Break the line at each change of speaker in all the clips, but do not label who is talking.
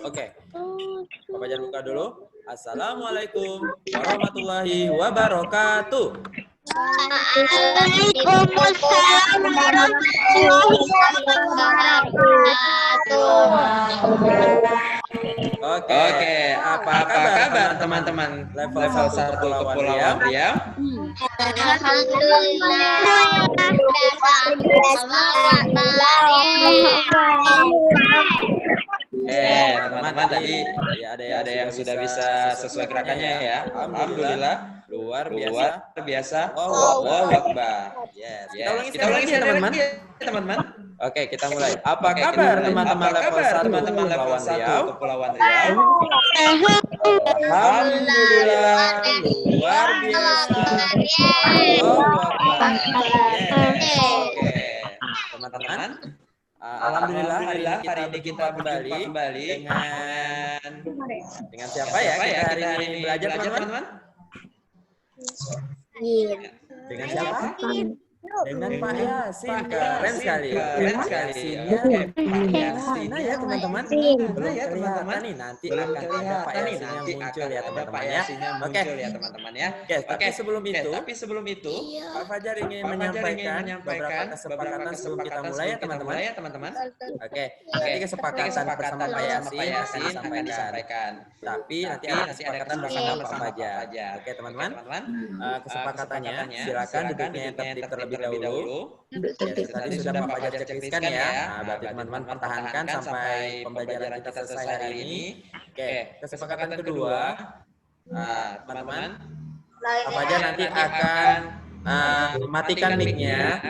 Oke. Bapak jangan buka dulu. Assalamualaikum warahmatullahi wabarakatuh.
Waalaikumsalam warahmatullahi wabarakatuh.
Oke, apa kabar teman-teman level 1 Kepulauan Riau? Teman-teman tadi ya ada yang sudah bisa sesuai gerakannya ya. Alhamdulillah. Luar biasa. Allahu Akbar. Yes. Kita ulangi teman-teman. Oke, kita mulai. Apa kabar teman-teman level 1 Kepulauan Riau? Alhamdulillah. Luar biasa. Allahu Akbar. Yes. Oke. Teman-teman, alhamdulillah hari ini kita berjumpa kembali dengan siapa ya? Kita hari ini belajar teman-teman? Dengan siapa? Dengan Pak Yasin. Keren sekali. Mana ya teman-teman? Belum kelihatan nih. Nanti akan ada Pak Yasin yang muncul ya teman-teman ya. Oke, sebelum itu Pak Fajar ingin menyampaikan beberapa kesepakatan sebelum kita mulai ya teman-teman. Oke, nanti kesepakatan bersama Pak Yasin akan disampaikan. Tapi nanti ada kesepakatan bersama Pak Fajar. Oke teman-teman, kesepakatannya silakan duduknya yang tertib terlebih dahulu. Tadi sudah Pak Fajar cekliskan ya. Nah, berarti teman-teman pertahankan sampai pembelajaran kita selesai hari ini. Oke, kesepakatan kedua, teman-teman, Pak Fajar nanti akan matikan mic-nya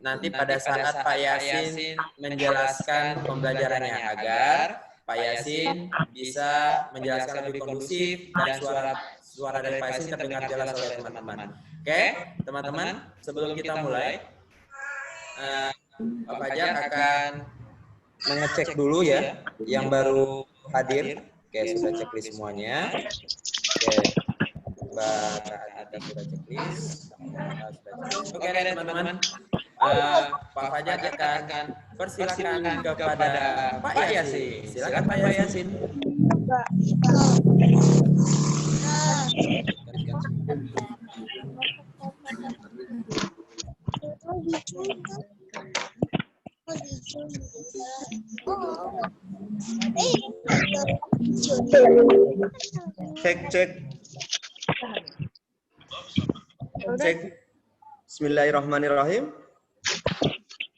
nanti pada saat Pak Yasin menjelaskan pembelajarannya agar Pak Yasin bisa menjelaskan lebih kondusif dan suara dari Pak Yasin terdengar jelas oleh teman-teman. Oke, teman-teman, sebelum kita mulai, Pak Fajar akan mengecek dulu ya yang baru hadir. Oke, sudah checklist semuanya. Oke, Mbak Adi sudah checklist. Oke, teman-teman. Pak Fajar akan persilakan kepada Pak Yasin. Silakan Pak Yasin.
Cek. Bismillahirrahmanirrahim.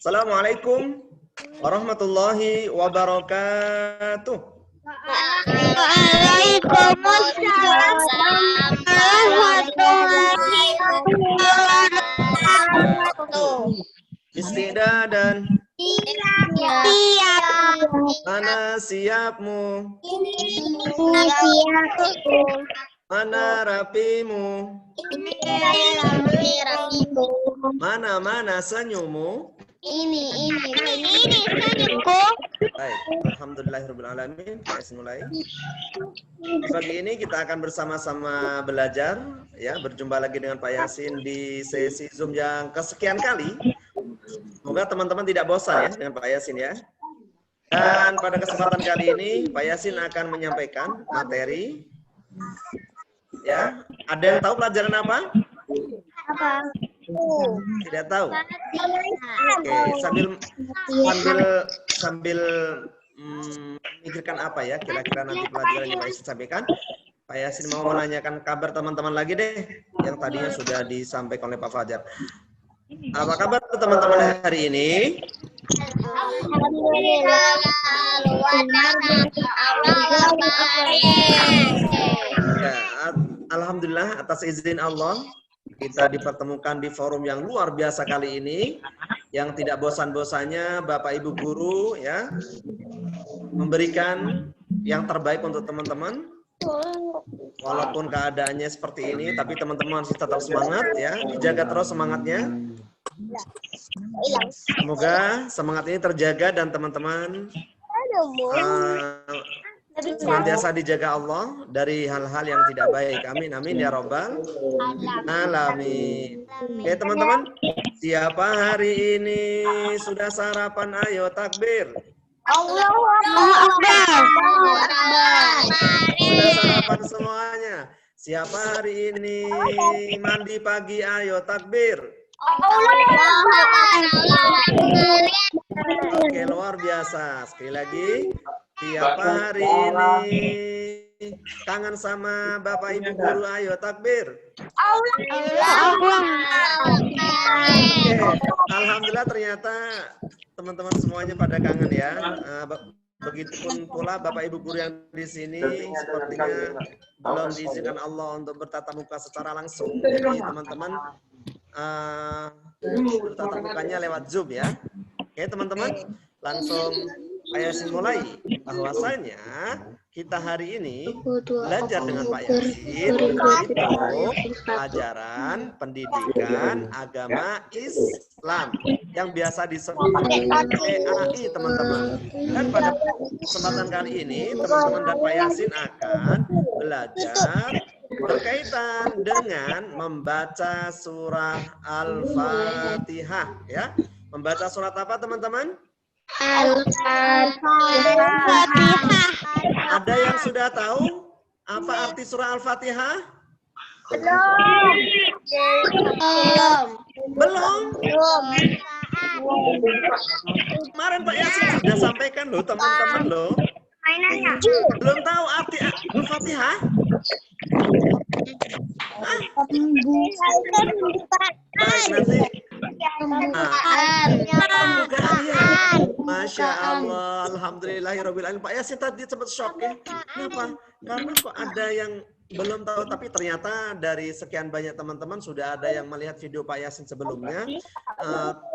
Assalamualaikum warahmatullahi wabarakatuh.
Waalaikumsalam warahmatullahi wabarakatuh.
Istidadan.
Siap.
Mana siapmu? Mana rapimu? Mana senyummu?
Ini senyumku.
Baik, alhamdulillahirobbilalamin. Kita mulai. Pagi ini kita akan bersama-sama belajar, ya, berjumpa lagi dengan Pak Yasin di sesi Zoom yang kesekian kali. Semoga teman-teman tidak bosan ya dengan Pak Yasin ya. Dan pada kesempatan kali ini Pak Yasin akan menyampaikan materi. Ya, ada yang tahu pelajaran apa?
Apa?
Tidak tahu. Oke, sambil memikirkan apa ya kira-kira nanti pelajaran yang Pak Yasin sampaikan. Pak Yasin mau menanyakan kabar teman-teman lagi deh yang tadinya sudah disampaikan oleh Pak Fajar. Apa kabar teman-teman hari ini?
Alhamdulillah.
Ya, alhamdulillah atas izin Allah kita dipertemukan di forum yang luar biasa kali ini, yang tidak bosan-bosannya Bapak Ibu guru ya memberikan yang terbaik untuk teman-teman. Walaupun keadaannya seperti ini, tapi teman-teman masih tetap semangat ya, dijaga terus semangatnya. Semoga semangat ini terjaga dan teman-teman senantiasa dijaga Allah dari hal-hal yang tidak baik. Amin amin ya robbal alamin. Oke teman-teman, siapa hari ini sudah sarapan? Ayo takbir.
Allahu Akbar.
Siapa hari ini mandi pagi? Ayo takbir. Oke, luar biasa. Sekali lagi, siapa hari ini kangen sama Bapak Ibu guru? Ayo takbir. Oke, alhamdulillah ternyata teman-teman semuanya pada kangen ya. Begitupun pula Bapak Ibu guru yang di sini sepertinya belum diizinkan Allah untuk bertatap muka secara langsung. Jadi teman-teman bertatap mukanya lewat Zoom ya. Oke teman-teman, langsung Pak Yasin mulai. Bahwasanya kita hari ini belajar dengan Pak Yasin itu pelajaran pendidikan agama Islam yang biasa disebut PAI teman-teman. Dan pada kesempatan kali ini teman-teman dan Pak Yasin akan belajar berkaitan dengan membaca surah Al-Fatihah ya. Membaca surat apa teman-teman?
Al-Fatihah.
Ada yang sudah tahu apa arti surah Al-Fatihah? Belum. Kemarin Pak Yasin sudah sampaikan loh teman-teman loh. Belum tahu arti Al-Fatihah? Baik, nanti. Masya Allah, alhamdulillahirobbilalamin. Pak Yasin tadi sempat shock ya. Kenapa? Karena kok ada yang belum tahu, tapi ternyata dari sekian banyak teman-teman sudah ada yang melihat video Pak Yasin sebelumnya.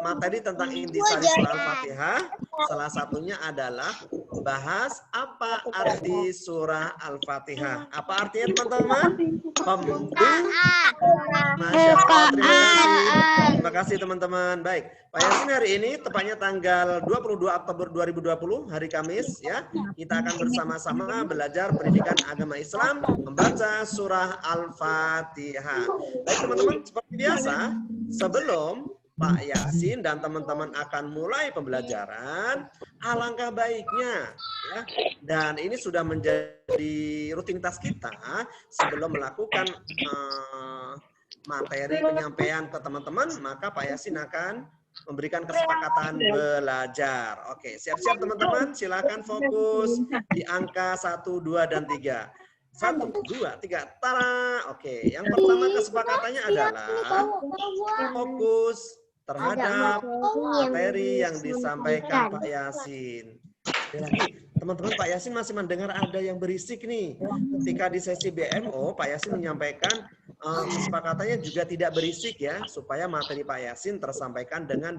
Materi tentang intisari surah Al-Fatihah, salah satunya adalah bahas apa arti surah Al-Fatihah. Apa artinya teman-teman? Pembuka. Masya Allah, terima kasih teman-teman. Baik, Pak Yasin hari ini tepatnya tanggal 22 Oktober 2020, hari Kamis ya. Kita akan bersama-sama belajar pendidikan agama Islam, membaca surah Al-Fatihah. Baik teman-teman, seperti biasa, sebelum Pak Yasin dan teman-teman akan mulai pembelajaran, alangkah baiknya ya. Dan ini sudah menjadi rutinitas kita sebelum melakukan materi penyampaian ke teman-teman, maka Pak Yasin akan memberikan kesepakatan belajar. Oke, siap-siap teman-teman, silakan fokus di angka 1, 2, dan 3. 1, 2, 3, tara. Oke, yang pertama kesepakatannya adalah fokus terhadap materi yang disampaikan Pak Yasin. Lagi, teman-teman, Pak Yasin masih mendengar ada yang berisik nih. Ketika di sesi BMO, Pak Yasin menyampaikan kesepakatannya juga tidak berisik ya, supaya materi Pak Yasin tersampaikan dengan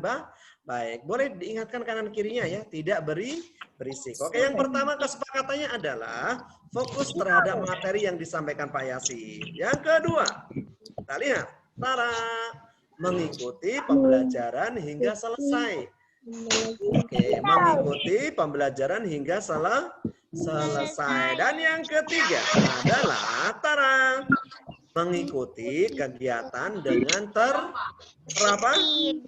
baik. Boleh diingatkan kanan kirinya ya, tidak berisik. Oke, yang pertama kesepakatannya adalah fokus terhadap materi yang disampaikan Pak Yasin. Yang kedua, kita lihat, tara, mengikuti pembelajaran hingga selesai. Oke, mengikuti pembelajaran hingga selesai. Dan yang ketiga adalah tara, mengikuti kegiatan dengan tertib.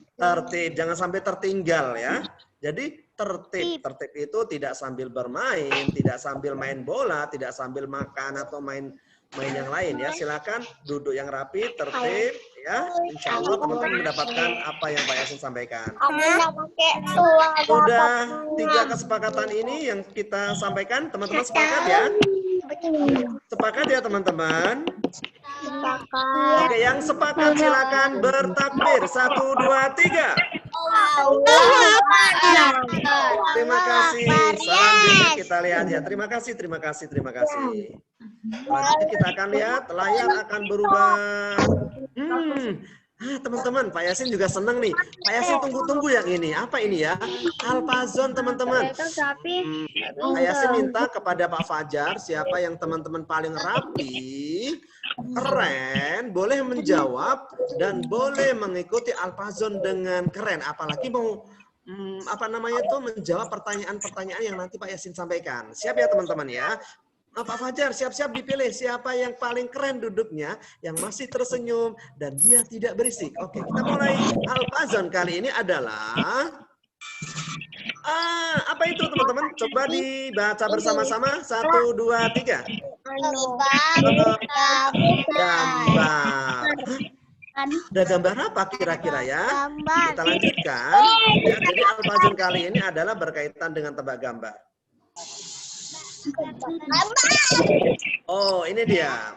Jangan sampai tertinggal ya. Jadi tertib itu tidak sambil bermain, tidak sambil main bola, tidak sambil makan atau main yang lain ya. Silakan duduk yang rapi, tertib ya. Insya Allah teman-teman mendapatkan apa yang Pak Yasin sampaikan. Sudah 3 kesepakatan ini yang kita sampaikan, teman-teman sepakat ya? Sepakat ya teman-teman? Oke, yang sepakat silakan bertakbir. 1, 2, 3. Terima kasih. Selanjutnya kita lihat ya. Terima kasih. Selanjutnya kita akan lihat layar akan berubah. Teman-teman, Pak Yasin juga senang nih. Pak Yasin tunggu-tunggu yang ini. Apa ini ya? Alfazon teman-teman. Pak Yasin minta kepada Pak Fajar, siapa yang teman-teman paling rapi, keren, boleh menjawab dan boleh mengikuti Alfazon dengan keren. Apalagi mau menjawab pertanyaan-pertanyaan yang nanti Pak Yasin sampaikan. Siap ya teman-teman ya? Pak Fajar, siap-siap dipilih siapa yang paling keren duduknya, yang masih tersenyum, dan dia tidak berisik. Oke, kita mulai. Alfazon kali ini adalah Apa itu teman-teman? Coba dibaca bersama-sama. 1, 2, 3. Gambar. Ada gambar apa kira-kira ya? Kita lanjutkan. Ya, jadi Al-Fajr kali ini adalah berkaitan dengan tebak gambar. Oh, ini dia.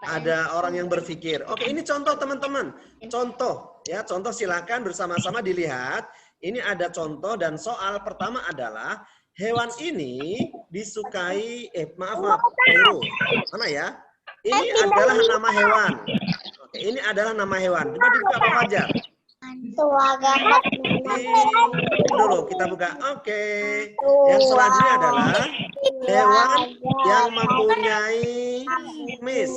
Ada orang yang berpikir. Oke, ini contoh teman-teman. Contoh, ya, contoh silakan bersama-sama dilihat. Ini ada contoh dan soal pertama adalah hewan ini disukai. Maaf, keliru. Mana ya? Ini adalah nama hewan. Oke, ini adalah nama hewan. Coba dibuka Pak Fajar. Dulu kita buka. Oke. Yang selanjutnya adalah hewan yang mempunyai kumis.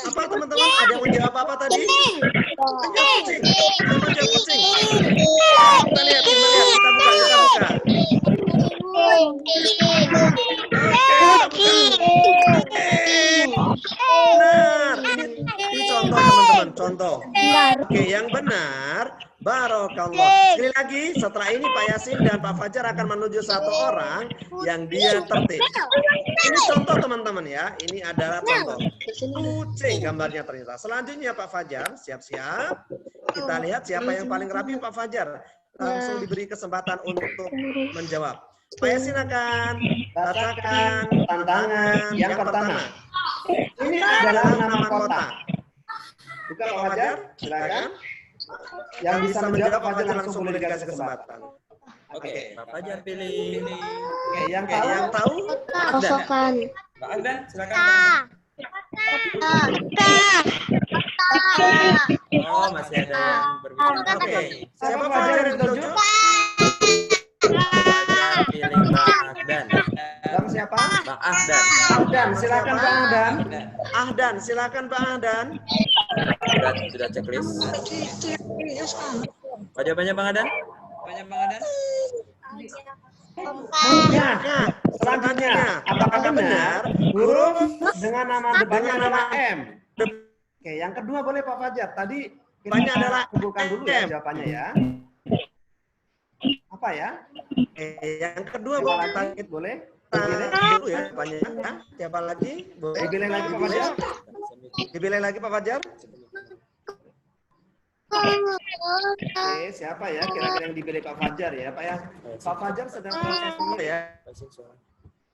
Apa teman-teman? Ada yang menjawab apa tadi? Menjawab kucing. Menjawab kucing. Kita lihat, kita buka. Benar. Ini contoh teman-teman, contoh. Oke, yang benar. Barokallah. Sekali lagi, setelah ini Pak Yasin dan Pak Fajar akan menuju satu orang yang dia tertib. Ini contoh teman-teman ya. Ini adalah contoh. Kucing gambarnya ternyata. Selanjutnya Pak Fajar, siap-siap. Kita lihat siapa yang paling rapi Pak Fajar. Langsung diberi kesempatan untuk menjawab. Pak Yasin akan bacakan tantangan yang pertama. Ini adalah nama kota. Buka Pak Fajar, silakan. Yang bisa menjawab Pak Fajar langsung boleh dikasih kesempatan.
Oke, Pak Fajar pilih.
Oke, yang tahu?
Kosongkan.
Pak Agdan, silakan. Oh, masih ada yang berbicara. Oke,
Siapa Pak Fajar yang tujuh?
Fajar pilih Bang Agdan.
Bang siapa?
Bang Agdan.
Ahdan, silakan Bang Ahdan. Ahdan, silakan Bang Ahdan.
Sudah checklist. Apa jawabannya Bang Adan?
Nah, selanjutnya, apakah benar huruf dengan nama M? Oke, yang kedua boleh Pak Fajar. Tadi kita adalah kumpulkan dulu ya jawabannya ya. Apa ya? Yang kedua boleh tangkit boleh? Dipilih dulu ya jawabannya. Ya. Siapa lagi? Boleh. Dipilih lagi Pak Fajar. Dipilih lagi Pak Fajar. Oke, siapa ya kira-kira yang dipilih Pak Fajar ya, Pak ya? Pak Fajar sedang proses dulu ya.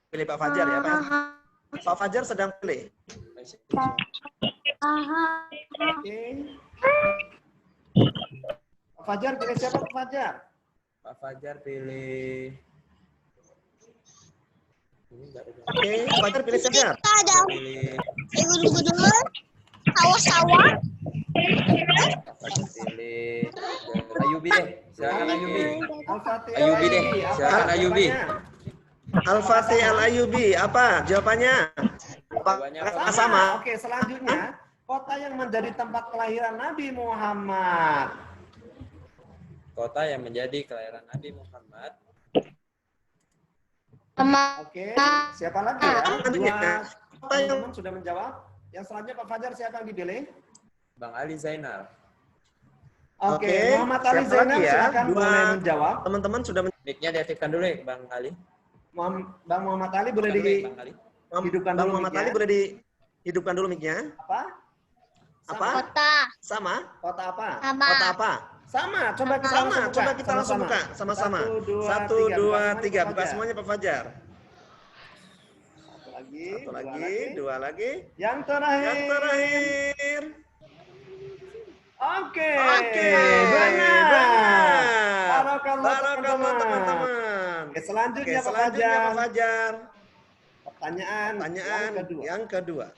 Pilih Pak Fajar ya, Pak. Pak Fajar sedang pilih. Oke. Pak Fajar pilih siapa Pak Fajar?
Pak Fajar pilih.
Oke, Pak Fajar pilih siapa?
Pilih.
Sawah-sawah.
Pilih Ayubi deh. Silakan Ayubi.
Al-Fatih
Ayubi deh. Silakan Ayubi.
Al-Fatih Al-Ayubi. Apa jawabannya? Sama. Oke, selanjutnya kota yang menjadi tempat kelahiran Nabi Muhammad.
Kota yang menjadi kelahiran Nabi Muhammad.
Oke, siapa lagi ya? Kota yang sudah menjawab. Yang selanjutnya Pak Fajar siapa yang dipilih?
Bang Ali Zainal.
Oke, Muhammad Ali Zainal ya? Silakan boleh menjawab. Teman-teman sudah
Mic-nya diaktifkan dulu ya, Bang Ali.
Bang Muhammad Ali boleh dihidupkan dulu. Muhammad Ali boleh dihidupkan dulu mic-nya. Apa?
Kota.
Sama? Kota apa?
Sama.
Kota apa? Sama. Coba kita langsung buka sama-sama. 1, 2, 3. Buka semuanya Pak Fajar. Satu lagi, dua lagi. Yang terakhir. Oke, benar. Barakallah teman-teman. Oke, selanjutnya Pak Fajar. Pertanyaan yang kedua.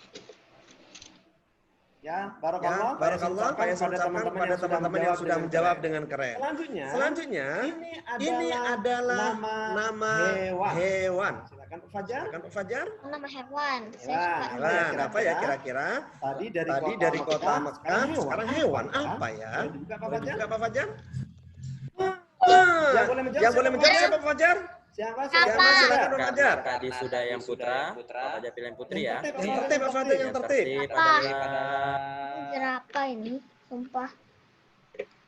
Ya, barakallah. Pak Yas ucapkan pada teman-teman yang sudah menjawab dengan keren. Selanjutnya, ini adalah nama hewan. Silakan Pak Fajar.
Nama hewan.
Hewan apa ya kira-kira? Tadi dari kota Mekah, sekarang hewan apa ya? Buka Pak Fajar. Yang boleh menjawab siapa Pak Fajar? Silakan Pak Fajar.
Tadi sudah yang putra. Pak Fajar pilih yang putri ya.
Yang tertib Pak Fajar, yang tertib.
Apa ini? Sumpah.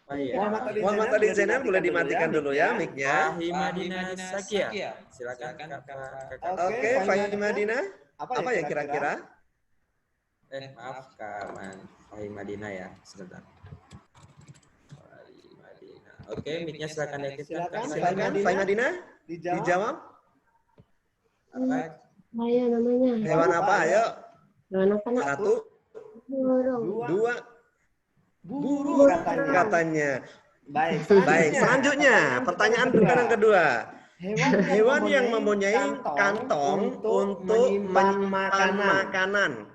Oh, iya.
Muhammad Ali Zainal boleh dimatikan dulu ya mic-nya.
Fahimadina Sakia. Silakan Kakak.
Oke, Fahimadina. Apa ya kira-kira?
Maaf Kak Fahimadina ya, sebentar. Fahimadina. Oke, mic-nya silakan diaktifkan.
Silakan Fahimadina dijawab.
Ayo namanya.
Hewan apa? Ayo.
Hewan apa?
1,
Burung.
2, burung katanya. Baik, selanjutnya pertanyaan yang kedua. Hewan yang mempunyai kantong untuk menyimpan makanan.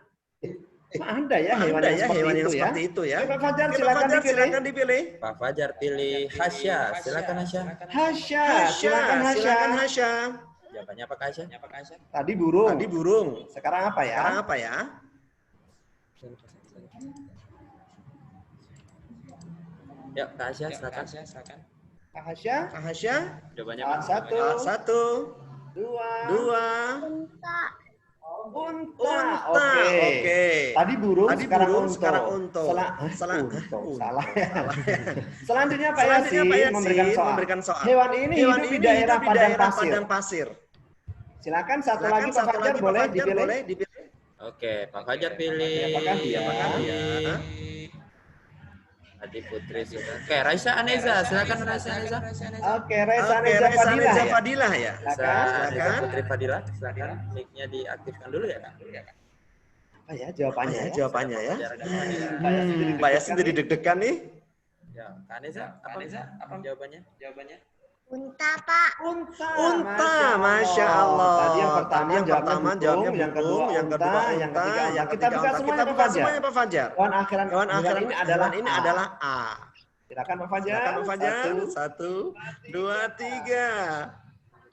Ada ya hewan yang seperti itu ya. Pak Fajar silakan dipilih.
Pak Fajar pilih Hasya. Silakan Hasya.
Silakan Hasya.
Jawabannya apa Hasya?
Tadi burung.
Sekarang apa ya?
Ya, Kak Hasya silakan.
Kak Hasya.
Jawabannya
Alat
apa?
1, 2. Unta. Oke. Tadi burung, sekarang unta. Salah. Selanjutnya Pak Yasin memberikan soal. Hewan ini hidup di daerah padang pasir. Silakan satu lagi Pak Fajar boleh dipilih.
Oke, Pak Fajar pilih.
Apakah dia?
Adi Putri sudah. Oke, Raisa Aneza, silakan Raisa Aneza.
Oke, Raisa Aneza
Fadilah ya.
Silakan Putri Fadilah, silakan mic-nya diaktifkan dulu ya, Kak.
Apa ya jawabannya ya?
Pak Yasin jadi deg-degan nih.
Ya, Kak Aneza, apa jawabannya?
Unta, Pak.
Unta, Masya Allah.
Tadi yang pertama jawabnya
yang kedua unta, yang ketiga
yang kita buka semuanya
Pak Fajar.
Hewan akhiran
ini adalah A.
Silakan Pak Fajar.
1, 2, 3.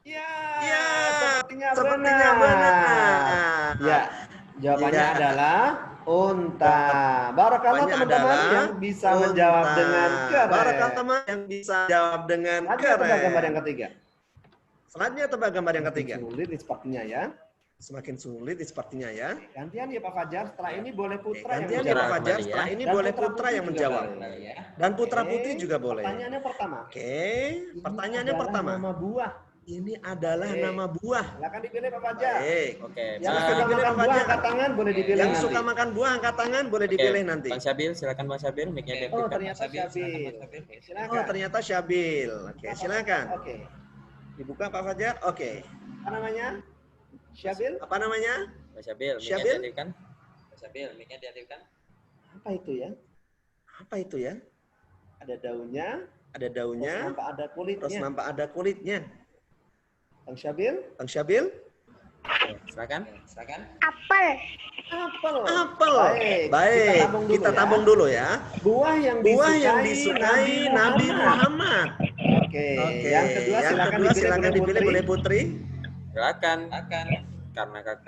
Ya, sepertinya benar.
Ya, jawabannya adalah unta. Barakallah teman-teman yang bisa menjawab dengan keren.
Barakallah teman yang bisa jawab dengan keren.
Tebak gambar yang ketiga.
Selanjutnya tebak gambar yang ketiga.
Sulit sepertinya ya.
Semakin sulit sepertinya ya.
Gantian ya Pak Fajar. Setelah ini boleh putra yang
Gantian ya Pak Fajar. Setelah ini boleh putra yang menjawab. Dan putra putri juga boleh.
Pertanyaannya pertama.
Oke, pertanyaannya pertama.
Nama buah.
Ini adalah nama buah.
Silakan dipilih Pak Fajar.
Baik.
Oke,
Yang suka makan buah angkat tangan boleh dipilih
Yang
nanti.
suka makan buah angkat tangan boleh dipilih nanti.
Bang Syabil, silakan Bang Syabil, mic-nya
Oh,
diaktifkan.
ternyata Syabil. Silakan.
Oh, ternyata Syabil. Oke, silakan.
Oke.
Dibuka Pak Fajar. Oke.
Apa namanya? Syabil?
Apa namanya?
Bang Syabil, mic-nya
Syabil?
diaktifkan. Bang Syabil, mic-nya diaktifkan.
Apa itu ya?
Apa itu ya?
Ada daunnya.
Ada daunnya.
Terus nampak ada kulitnya.
Terus nampak ada kulitnya.
Bang Syabil?
Bang Syabil?
Oke, silakan.
Apel.
Apel.
Baik.
Kita tabung dulu ya.
Buah yang
disukai Nabi Muhammad.
Oke. Yang kedua silakan
dipilih boleh Putri.
Silakan. Karena Kak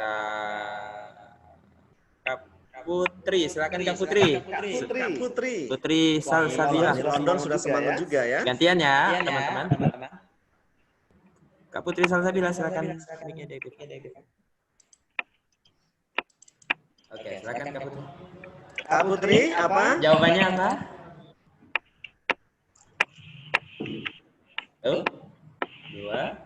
Putri, silakan Kak Putri. Putri Salsabila.
London sudah semangat juga ya.
Gantian ya, teman-teman. Kak Putri Salsabila, silakan mic-nya diaktifkan. Oke, silakan Kak Putri.
Kak Putri, apa?
Jawabannya apa? Oh, 2,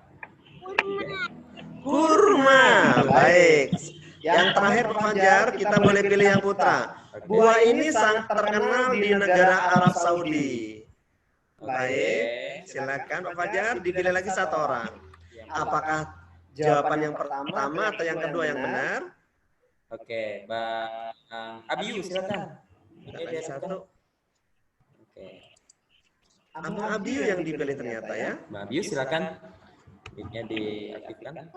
3.
Kurma. Baik. Yang terakhir Pak Fajar, kita boleh pilih yang putra. Buah ini sangat terkenal di negara Arab Saudi. Baik, silakan Pak Fajar, dipilih lagi satu orang. Apakah jawaban yang pertama atau yang kedua yang benar?
Oke, Bang Abiu, silakan.
Lagi satu.
Oke,
Abang Abiu yang dipilih ternyata ya.
Bang Abiu, silakan. Mic-nya diaktifkan.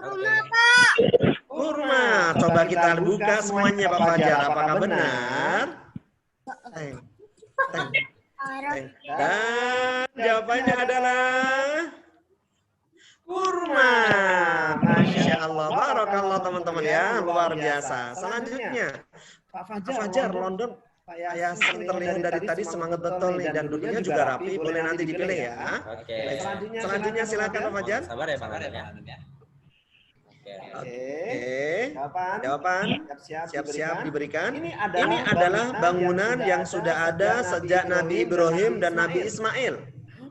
Kurma. Coba kita buka semuanya Pak Fajar. Apakah benar? Dan jawabannya adalah kurma. Masya Allah. Barakallah teman-teman ya. Luar biasa. Selanjutnya. Pak Fajar, London. Pak Yasin terlihat dari tadi semangat betul nih. Dan duduknya juga rapi. Boleh nanti dipilih ya.
Oke.
Selanjutnya silakan Pak Fajar.
Sabar ya Bang Fajar ya.
Oke.
Jawaban siap-siap diberikan. Ini adalah bangunan yang sudah ada sejak Nabi Ibrahim dan Nabi Ismail.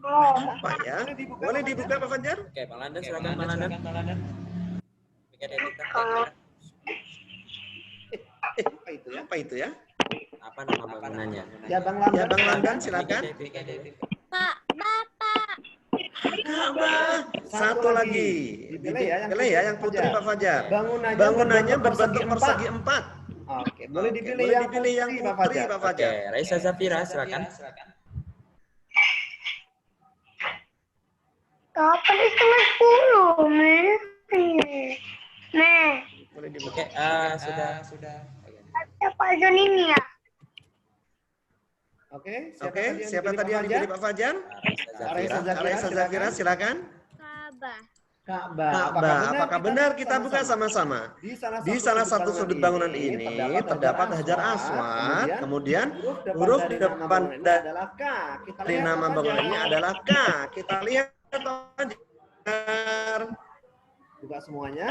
Apa ya? Boleh dibuka Pak Fajar?
Oke, Bang Landan silakan Bang Landan.
Apa itu ya?
Apa nama bangunannya?
Ya Bang Landan silakan.
Pak, Bapak.
Satu lagi. Pilih ya yang putri Pak Fajar. Bangunannya berbentuk persegi 4.
Oke, boleh dipilih yang putri Pak Fajar.
Oke, Raisa Zafira silakan.
Kapan setengah 10, Nih.
Boleh dibuka.
Oke, sudah.
Ada Pak Zon ini ya.
Oke, siapa tadi yang dipilih Pak Fajar? Raisa Zafira silakan. Ka'bah. Apakah benar kita buka sama-sama? Di salah satu sudut bangunan ini terdapat Hajar Aswad, kemudian huruf depan dari nama bangunan ini adalah K. Kita lihat
Buka semuanya.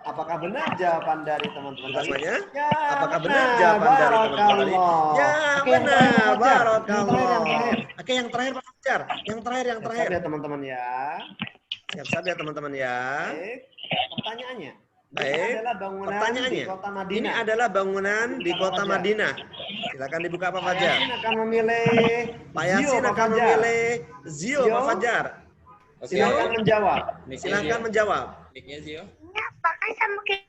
Apakah benar jawaban dari teman-teman tadi?
semuanya.
Ya,
Apakah benar jawaban dari teman-teman tadi? Ya, benar. Barakallah. Oke, yang terakhir Pak Fajar. Yang terakhir.
Siap ya teman-teman ya.
Siap-siap ya teman-teman ya.
Baik. Pertanyaannya.
Baik.
Pertanyaannya. Di kota Madinah.
Ini adalah bangunan di kota Madinah. Silakan dibuka Pak Fajar.
Pak Yasin akan memilih
Pak Yasin akan memilih Zio Pak Fajar.
Silakan menjawab.
Silakan menjawab.
Mic-nya Zio.
Ini apa kan sama kayak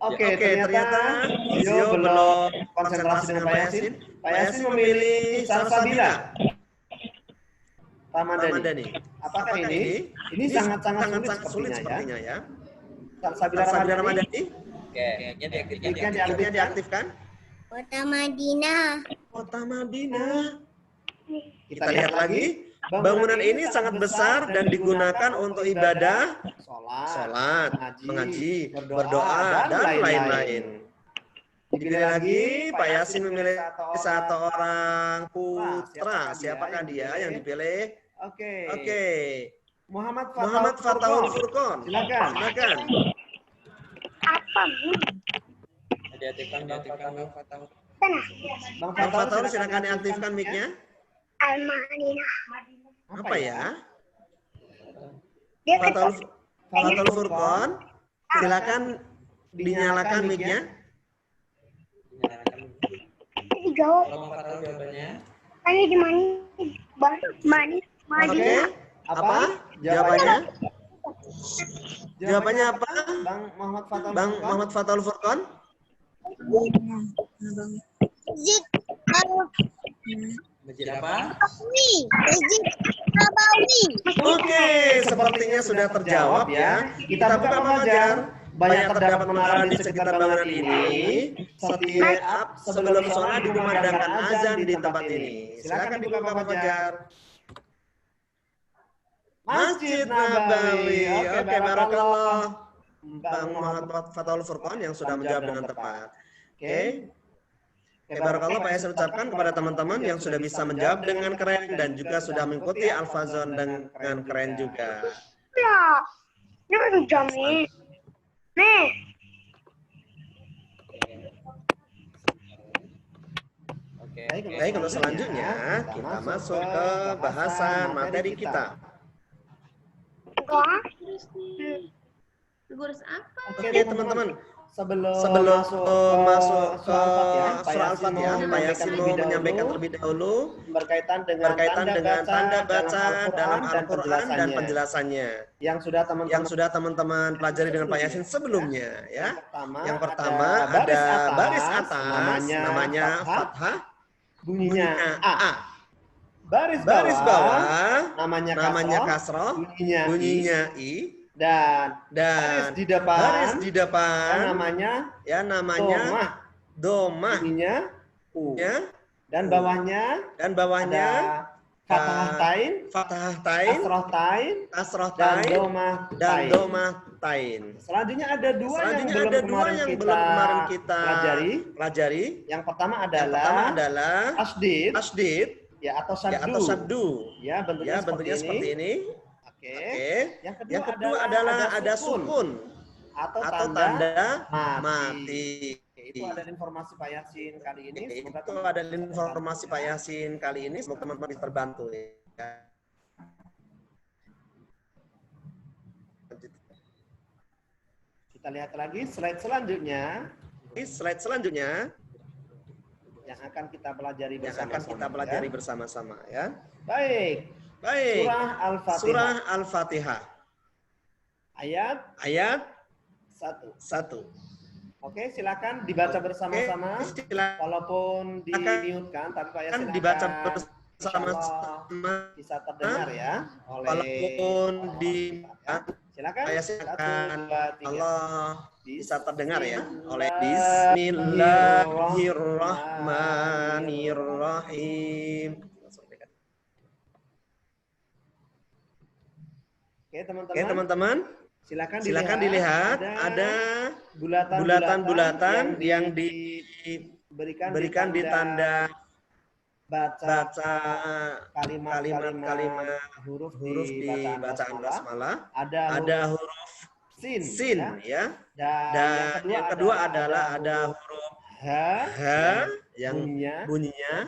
Oke, ternyata Zio belum konsentrasi dengan Pak Yasin. Pak Yasin memilih Salsabila. Ramadhani. Apakah ini? Ini sangat-sangat sulit sepertinya ya. Salsabila Ramadhani.
Oke,
Mic-nya diaktifkan.
Kota Madinah.
Kota Madinah. Kita lihat lagi. Bangunan ini sangat besar dan digunakan untuk ibadah, sholat, mengaji, berdoa, dan lain-lain. Dipilih lagi, Pak Yasin memilih satu orang putra. Siapakah dia yang dipilih? Oke. Muhammad Fatahul Furqon. Silakan.
Apa?
Diaktifkan Bang Fatahul.
Bang Fatahul silakan diaktifkan mic-nya.
Al-Madinah.
Apa ya?
Dia
Fatahul Furqon, silakan dinyalakan mic-nya.
dijawab.
Bang Fatahul jawabannya.
Tanya di mana?
Oke. Apa? Jawabannya? Jawabannya apa? Bang Muhammad Fatahul Furqon?
Masjid apa?
Masjid Nabawi.
Oke, sepertinya sudah terjawab ya. Kita buka Pak Fajar. Banyak terdapat menara di sekitar bangunan ini. Setiap sebelum sholat dikumandangkan azan di tempat ini. Silakan dibuka Pak Fajar. Masjid Nabawi. Oke, barakallah. Bang Muhammad Fatahul Furqon yang sudah menjawab dengan tepat. Oke. Barakallah Pak Yasin ucapkan kepada teman-teman yang sudah bisa menjawab dengan keren dan juga sudah mengikuti Al-Fazon dengan keren juga.
Ya, ini udah jam nih. Nih.
Baik, untuk selanjutnya kita masuk ke bahasan materi kita.
Gurus apa?
Oke teman-teman. Sebelum masuk ke surah Al-Fatihah, Pak Yasin mau menyampaikan terlebih dahulu berkaitan dengan tanda baca dalam Al-Quran dan penjelasannya yang sudah teman-teman pelajari dengan Pak Yasin sebelumnya ya. Yang pertama ada baris atas namanya fathah, bunyinya A. Baris bawah namanya kasroh, bunyinya I. Dan baris di depan namanya domah bunyinya U dan bawahnya fathah tain kasroh tain dan domah tain. Selanjutnya ada dua yang belum kemarin kita pelajari. Yang pertama adalah asdid ya atau saddu ya bentuknya seperti ini. Oke. Yang kedua adalah ada sukun. atau tanda mati.
Itu ada informasi Pak Yasin kali ini.
Itu ada informasi Pak Yasin kali ini. Semoga teman-teman bisa terbantu. Ya.
Kita lihat lagi slide selanjutnya.
Slide selanjutnya
yang akan kita pelajari
bersama-sama. Ya.
Baik.
Surah Al-Fatihah.
Ayat
1.
Oke, silakan dibaca bersama-sama. Walaupun di-mute-kan, tapi Pak Yasin
dibaca bersama-sama.
Bisa terdengar ya oleh
walaupun
silakan.
Pak Yasin akan Allah bisa terdengar ya oleh Bismillahirrahmanirrahim.
Oke,
teman-teman. Silakan dilihat ada bulatan-bulatan yang diberikan di tanda baca kalimat huruf di bacaan basmalah. Ada huruf sin ya. Dan yang kedua adalah ada huruf ha yang bunyinya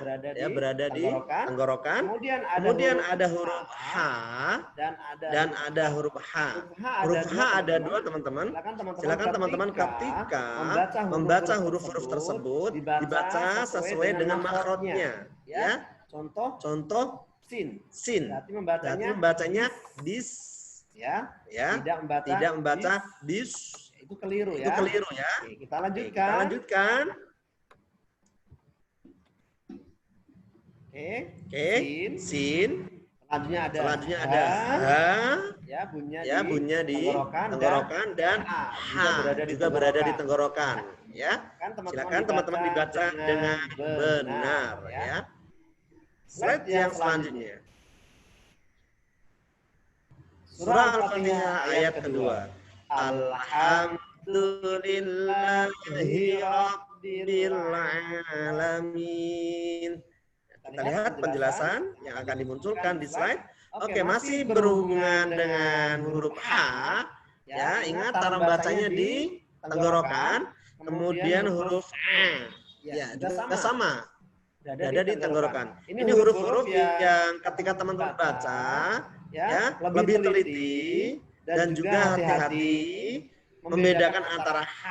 berada di tenggorokan. Kemudian ada huruf ha dan ada huruf ha. Huruf ha ada dua, teman-teman. Silakan teman-teman ketika membaca huruf-huruf tersebut dibaca sesuai dengan makhrajnya ya. Contoh sin. Berarti membacanya dis ya. Tidak membaca dis.
Itu keliru ya. Oke, kita lanjutkan. Oke. Sin. Selanjutnya ada ha. Ya, bunyinya di tenggorokan dan ha juga berada di tenggorokan. Ya. Silakan teman-teman dibaca dengan benar ya.
Slide yang selanjutnya. Surah Al-Fatihah ayat kedua. Alhamdulillahi Rabbil Alamin. Kita lihat penjelasan yang akan dimunculkan di slide. Oke, masih berhubungan dengan huruf H. Ya, ingat cara membacanya di tenggorokan. Kemudian huruf A. Ya, juga sama. Berada di tenggorokan. Ini huruf-huruf yang ketika teman-teman baca, ya, lebih teliti dan juga hati-hati membedakan antara H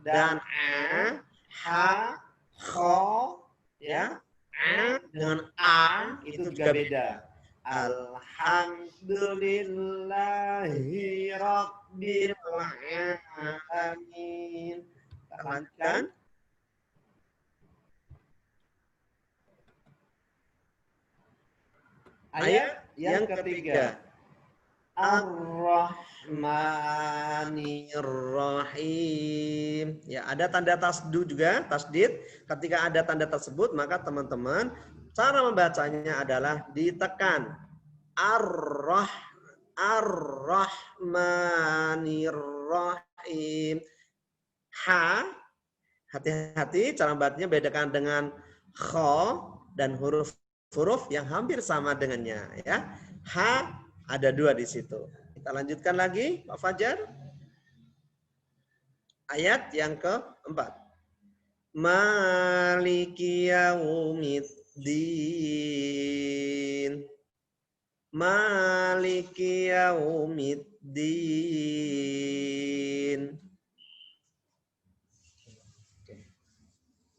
dan A, H, kho, ya, A dengan A itu juga beda. Alhamdulillahi Rabbil Alamin. Lanjutkan. Ayat yang ketiga. Ar-Rahmanir-Rahim. Ya, ada tanda tasdu juga, tasdid. Ketika ada tanda tersebut, maka teman-teman cara membacanya adalah ditekan. Ar-Rahmanir-Rahim. H, hati-hati cara membacanya bedakan dengan kho dan huruf yang hampir sama dengannya ya. H ada dua di situ. Kita lanjutkan lagi, Pak Fajar. Ayat yang keempat. Maliki yaumiddin. Maliki yaumiddin.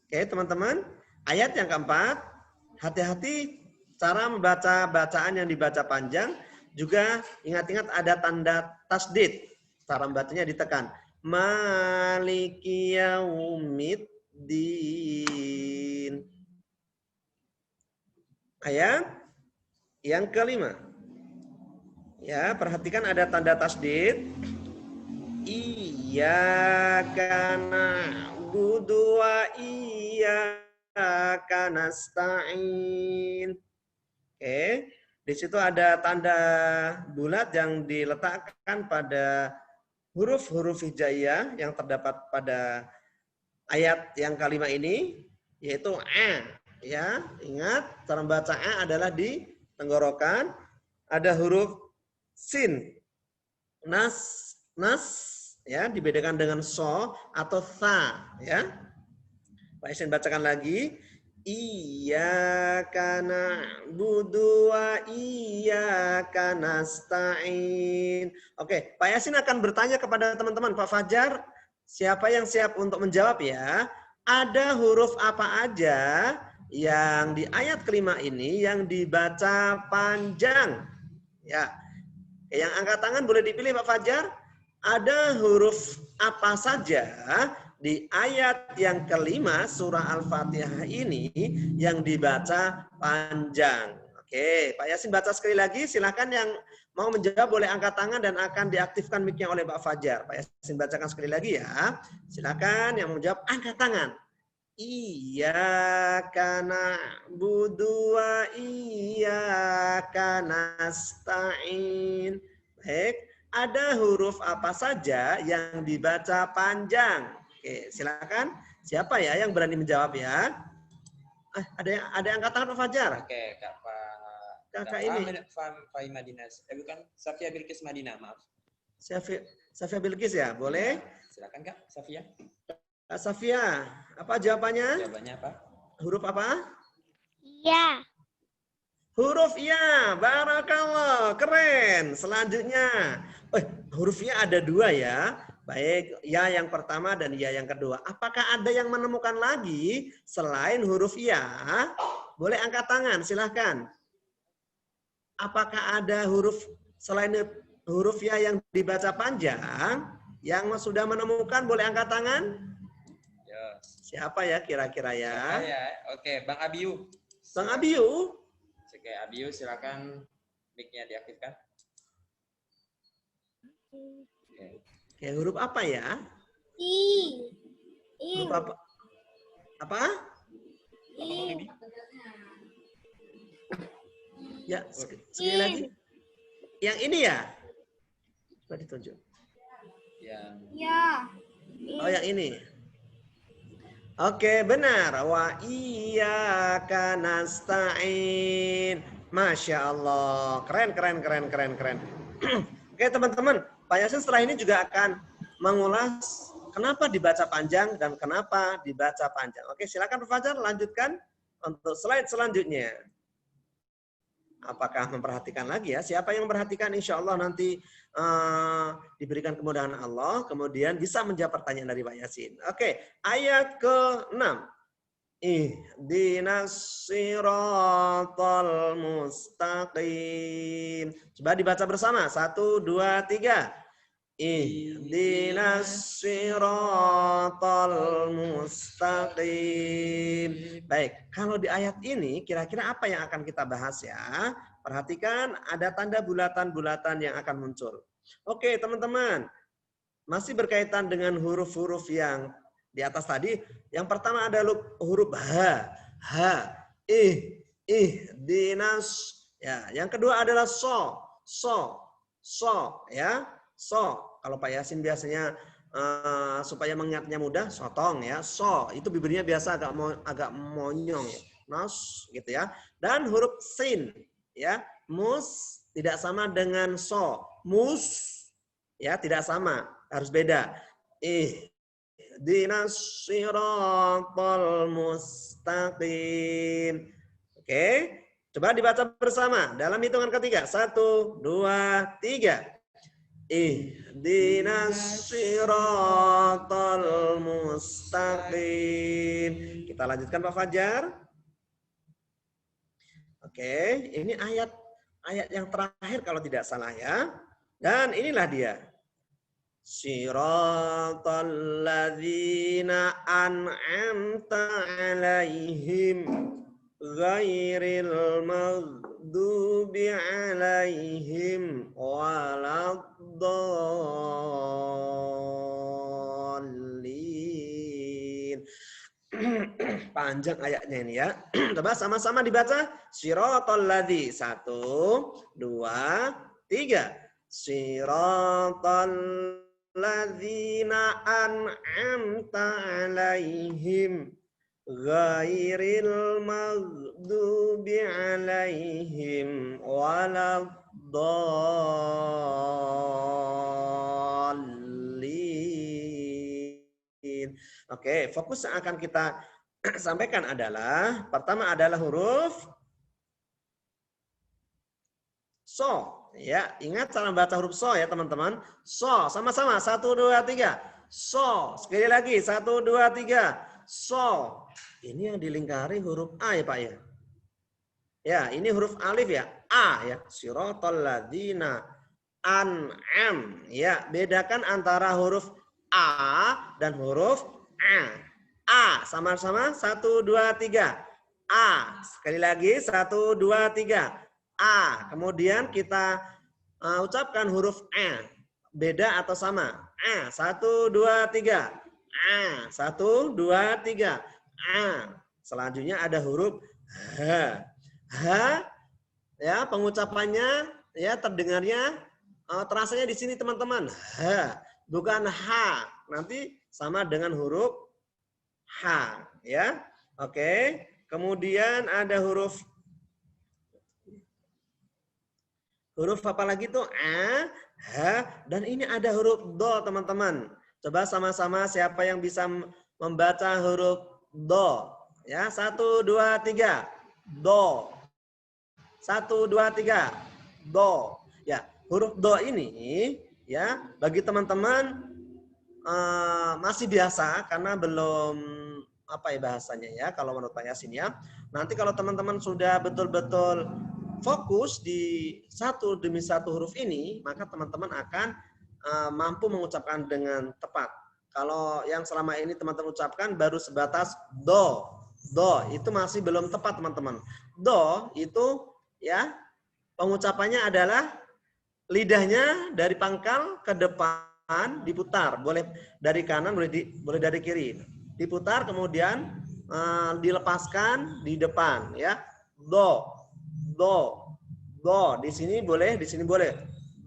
Oke, teman-teman. Ayat yang keempat. Hati-hati cara membaca bacaan yang dibaca panjang. Juga ingat-ingat ada tanda tasdid. Cara membacanya ditekan. Maliki yaumiddin. Ayat yang kelima. Ya, perhatikan ada tanda tasdid. Iyyaka na'budu wa iyyaka nasta'in. Oke. Di situ ada tanda bulat yang diletakkan pada huruf-huruf hijaiyah yang terdapat pada ayat yang kelima ini, yaitu A. Ya, ingat cara membaca A adalah di tenggorokan. Ada huruf sin, nas, ya, dibedakan dengan so atau tha, ya. Pak Yasin bacakan lagi. Iyyaka na'budu wa iyyaka nasta'in. Oke, Pak Yasin akan bertanya kepada teman-teman. Pak Fajar, siapa yang siap untuk menjawab ya? Ada huruf apa aja yang di ayat kelima ini yang dibaca panjang? Ya, yang angkat tangan boleh dipilih Pak Fajar. Ada huruf apa saja di ayat yang kelima surah Al-Fatihah ini yang dibaca panjang? Oke, Pak Yasin baca sekali lagi. Silakan yang mau menjawab boleh angkat tangan dan akan diaktifkan mic-nya oleh Pak Fajar. Pak Yasin bacakan sekali lagi ya. Silakan yang mau menjawab angkat tangan. Iyyaka na'budu wa iyyaka nasta'in. Baik, ada huruf apa saja yang dibaca panjang? Oke, silakan. Siapa ya yang berani menjawab ya? Ada yang angkat tangan Pak Fajar.
Oke,
Kakak ini.
Fahima Dinas. Bukan, Safia Bilqis Madinah, maaf.
Safia Bilqis ya, boleh?
Silakan Kak, Safia.
Kak Safia, apa jawabannya?
Jawabannya apa?
Huruf apa?
Iya.
Huruf ya, barakallah, keren. Selanjutnya, huruf ya ada dua ya. Baik, ya yang pertama dan ya yang kedua. Apakah ada yang menemukan lagi selain huruf ya? Boleh angkat tangan, silahkan. Apakah ada huruf selain huruf ya yang dibaca panjang? Yang sudah menemukan boleh angkat tangan?
Ya.
Siapa ya kira-kira ya?
Oke, Bang Abiu.
Bang Abiu.
Oke, Abiu silakan mic-nya diaktifkan.
Oke, huruf apa ya?
I.
Huruf apa? Apa?
I.
Ya, sekali lagi. Yang ini ya? Coba ditunjuk.
Ya.
Oh, yang ini. Oke, benar. Wa iyyaka nasta'in. Masya Allah. Keren. Oke, teman-teman. Pak Yasin setelah ini juga akan mengulas kenapa dibaca panjang dan kenapa dibaca panjang. Oke, silakan Pak Fajar lanjutkan untuk slide selanjutnya. Apakah memperhatikan lagi ya? Siapa yang memperhatikan insya Allah nanti diberikan kemudahan Allah, kemudian bisa menjawab pertanyaan dari Pak Yasin. Oke, ayat ke-6. Ihdinas siratal mustaqim. Coba dibaca bersama. 1, 2, 3. Ihdinas siratal mustaqim. Baik, kalau di ayat ini kira-kira apa yang akan kita bahas ya? Perhatikan ada tanda bulatan-bulatan yang akan muncul. Oke, teman-teman. Masih berkaitan dengan huruf-huruf yang di atas tadi. Yang pertama ada huruf ha, dinas. Ya, yang kedua adalah so, ya, so. Kalau Pak Yasin biasanya supaya mengingatnya mudah, sotong ya, so. Itu bibirnya biasa agak monyong ya, nos gitu ya. Dan huruf sin, ya, mus tidak sama dengan so, mus, ya tidak sama, harus beda. Ihdinas siratal mustaqim. Oke, coba dibaca bersama dalam hitungan ketiga. 1, 2, 3. Ihdinas siratal mustaqim. Kita lanjutkan Pak Fajar. Oke, ini ayat yang terakhir kalau tidak salah ya. Dan inilah dia. Siratal ladzina an'amta 'alaihim ghairil maghdubi 'alaihim waladdallin. Panjang ayatnya ini ya. Coba sama-sama dibaca. Siratal ladzi. 1, 2, 3. Siratal ladzina an'amta 'alaihim ghairil maghdubi 'alaihim waladdallin. Oke, fokus yang akan kita sampaikan adalah pertama adalah huruf so. Ya, ingat cara membaca huruf so ya teman-teman. So, sama-sama 1 2 3. So, sekali lagi 1 2 3. So. Ini yang dilingkari huruf A ya Pak ya. Ya, ini huruf alif ya. A ya. Siratal ladzina an'am. Ya, bedakan antara huruf A dan huruf A. A sama-sama 1 2 3. A. Sekali lagi 1 2 3. A. Kemudian kita ucapkan huruf A. Beda atau sama? A. 1 2 3. A. 1 2 3. A. Selanjutnya ada huruf H. H ya, pengucapannya ya terdengarnya terasanya di sini teman-teman. H, bukan H. Nanti sama dengan huruf H ya. Oke. Kemudian ada huruf apa lagi tuh? A, H, dan ini ada huruf do teman-teman. Coba sama-sama siapa yang bisa membaca huruf do. Ya, 1 2 3. Do. 1 2 3. Do. Ya, huruf do ini ya bagi teman-teman masih biasa karena belum apa ya bahasanya ya kalau menurut Pak Yasin ya. Nanti kalau teman-teman sudah betul-betul fokus di satu demi satu huruf ini, maka teman-teman akan mampu mengucapkan dengan tepat. Kalau yang selama ini teman-teman ucapkan baru sebatas do. Do itu masih belum tepat teman-teman. Do itu ya pengucapannya adalah lidahnya dari pangkal ke depan diputar, boleh dari kanan, boleh dari kiri. Diputar kemudian dilepaskan di depan ya. Do. Do. Do. Di sini boleh, di sini boleh.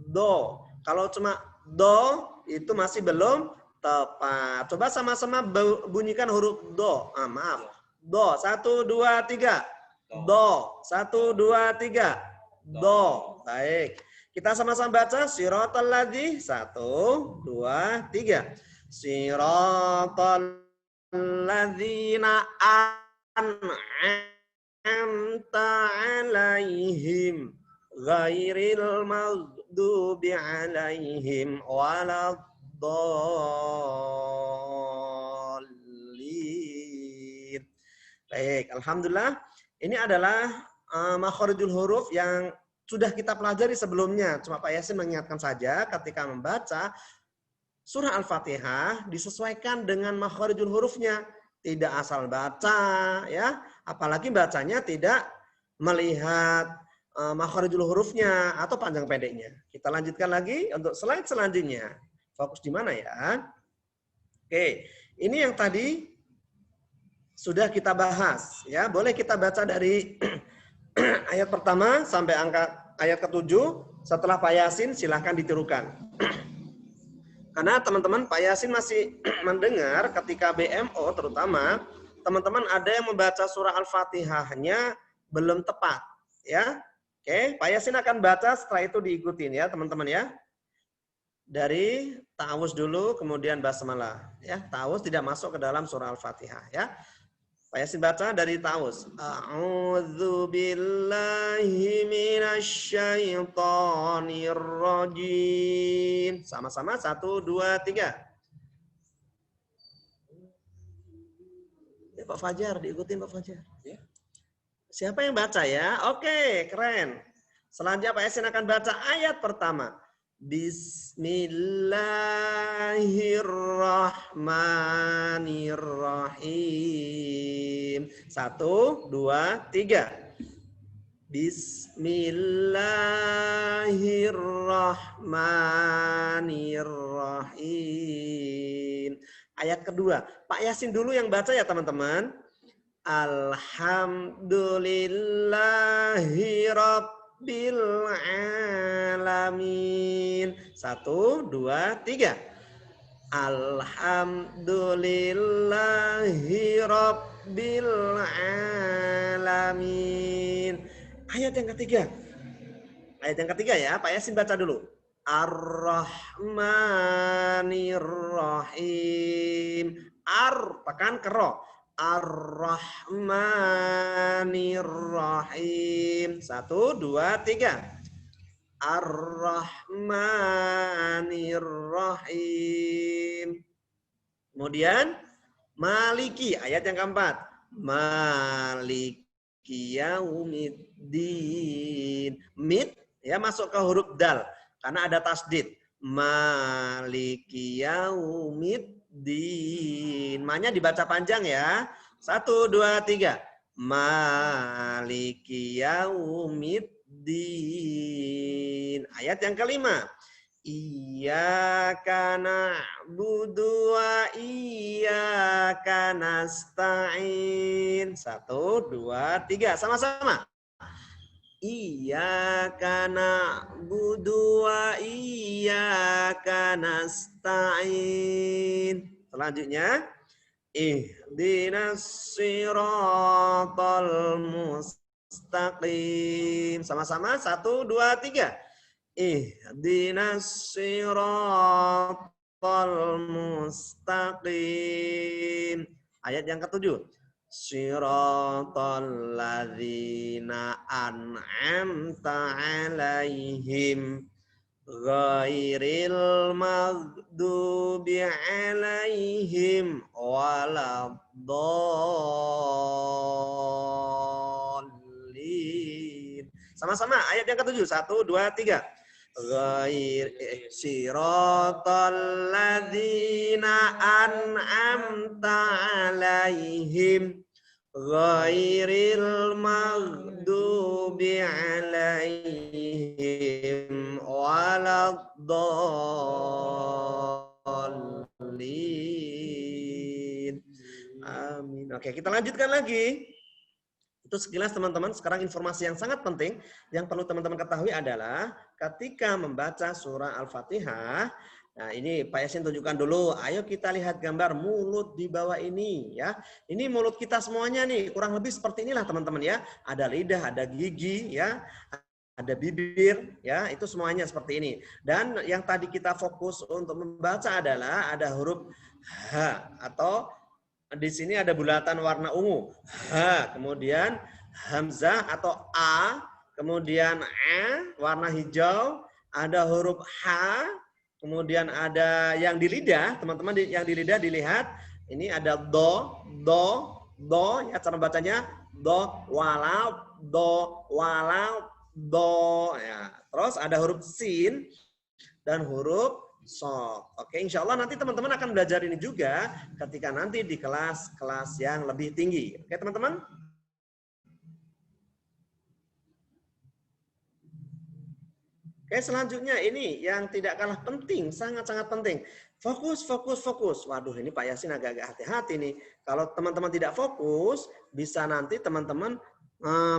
Do. Kalau cuma do itu masih belum tepat. Coba sama-sama bunyikan huruf do. Maaf. Do. 1 2 3. Do. 1 2 3. Do. Baik. Kita sama-sama baca siratal ladzi 1 2 3. Siratal ladzina an'amta 'alaihim ghairil maghdubi 'alaihim waladdallin. Baik, alhamdulillah. Ini adalah makharijul huruf yang sudah kita pelajari sebelumnya. Cuma Pak Yasin mengingatkan saja ketika membaca surah Al-Fatihah disesuaikan dengan makharijul hurufnya. Tidak asal baca ya, apalagi bacanya tidak melihat makharijul hurufnya atau panjang pendeknya. Kita lanjutkan lagi untuk slide selanjutnya. Fokus di mana ya? Oke, ini yang tadi sudah kita bahas ya. Boleh kita baca dari ayat pertama sampai ayat ke-7. Setelah Pak Yasin silahkan ditirukan. Karena teman-teman Pak Yasin masih mendengar ketika BMO terutama teman-teman ada yang membaca surah Al-Fatihahnya belum tepat ya. Oke, Pak Yasin akan baca, setelah itu diikutin ya teman-teman ya. Dari ta'awuz dulu kemudian basmalah ya. Ta'awuz tidak masuk ke dalam surah Al-Fatihah ya. Pak Yasin baca dari ta'awuz. A'udzu billahi minasyaitonir rajim. Sama-sama 1 2 3. Ya Pak Fajar, diikutin Pak Fajar. Ya. Siapa yang baca ya? Oke, keren. Selanjutnya Pak Yasin akan baca ayat pertama. Bismillahirrahmanirrahim. 1 2 3. Bismillahirrahmanirrahim. Ayat kedua. Pak Yasin dulu yang baca ya teman-teman. Alhamdulillahi Rabbil alamin. 1 2 3. Alhamdulillahi Rabbil alamin. Ayat yang ketiga. Ayat yang ketiga ya, Pak Yasin baca dulu. Ar-Rahmanir-Rahim. tekan ke ro. Ar-Rahmanir-Rahim. 1, 2, 3. Ar-Rahmanir-Rahim. Kemudian Maliki, ayat yang keempat. Maliki yaumiddin. Mid ya masuk ke huruf dal karena ada tasdid. Maliki yaumiddin. Ma-nya dibaca panjang ya. 1, 2, 3. Maliki yaumiddin. Ayat yang kelima. Iyyaka na'budu wa iyyaka nasta'in. 1, 2, 3. Sama-sama. Iyyaka na'budu wa iyyaka nasta'in. Selanjutnya. Ihdinas siratal mustaqim. Sama-sama. 1, 2, 3. Ihdinas siratal mustaqim. Ayat yang ke-7. Siratal ladzina an'amta 'alaihim ghairil maghdubi 'alaihim waladdallin. Sama-sama ayat yang ke-7. 1, 2, 3. Ghair siratal ladzina an'amta 'alaihim ghairil maghdubi 'alaihim waladdallin. Amin. Oke, kita lanjutkan lagi. Itu sekilas teman-teman. Sekarang informasi yang sangat penting yang perlu teman-teman ketahui adalah ketika membaca surah Al-Fatihah. Nah, ini Pak Yasin tunjukkan dulu. Ayo kita lihat gambar mulut di bawah ini ya. Ini mulut kita semuanya nih, kurang lebih seperti inilah teman-teman ya. Ada lidah, ada gigi ya, ada bibir ya, itu semuanya seperti ini. Dan yang tadi kita fokus untuk membaca adalah ada huruf H atau di sini ada bulatan warna ungu. H, kemudian hamzah atau A, kemudian A warna hijau, ada huruf H, kemudian ada yang di lidah, teman-teman yang di lidah dilihat, ini ada do ya cara bacanya do walau do ya. Terus ada huruf sin dan huruf shad. Oke, insya Allah nanti teman-teman akan belajar ini juga ketika nanti di kelas-kelas yang lebih tinggi. Oke, teman-teman? Oke, selanjutnya ini yang tidak kalah penting, sangat-sangat penting. Fokus. Waduh, ini Pak Yasin agak-agak hati-hati nih. Kalau teman-teman tidak fokus, bisa nanti teman-teman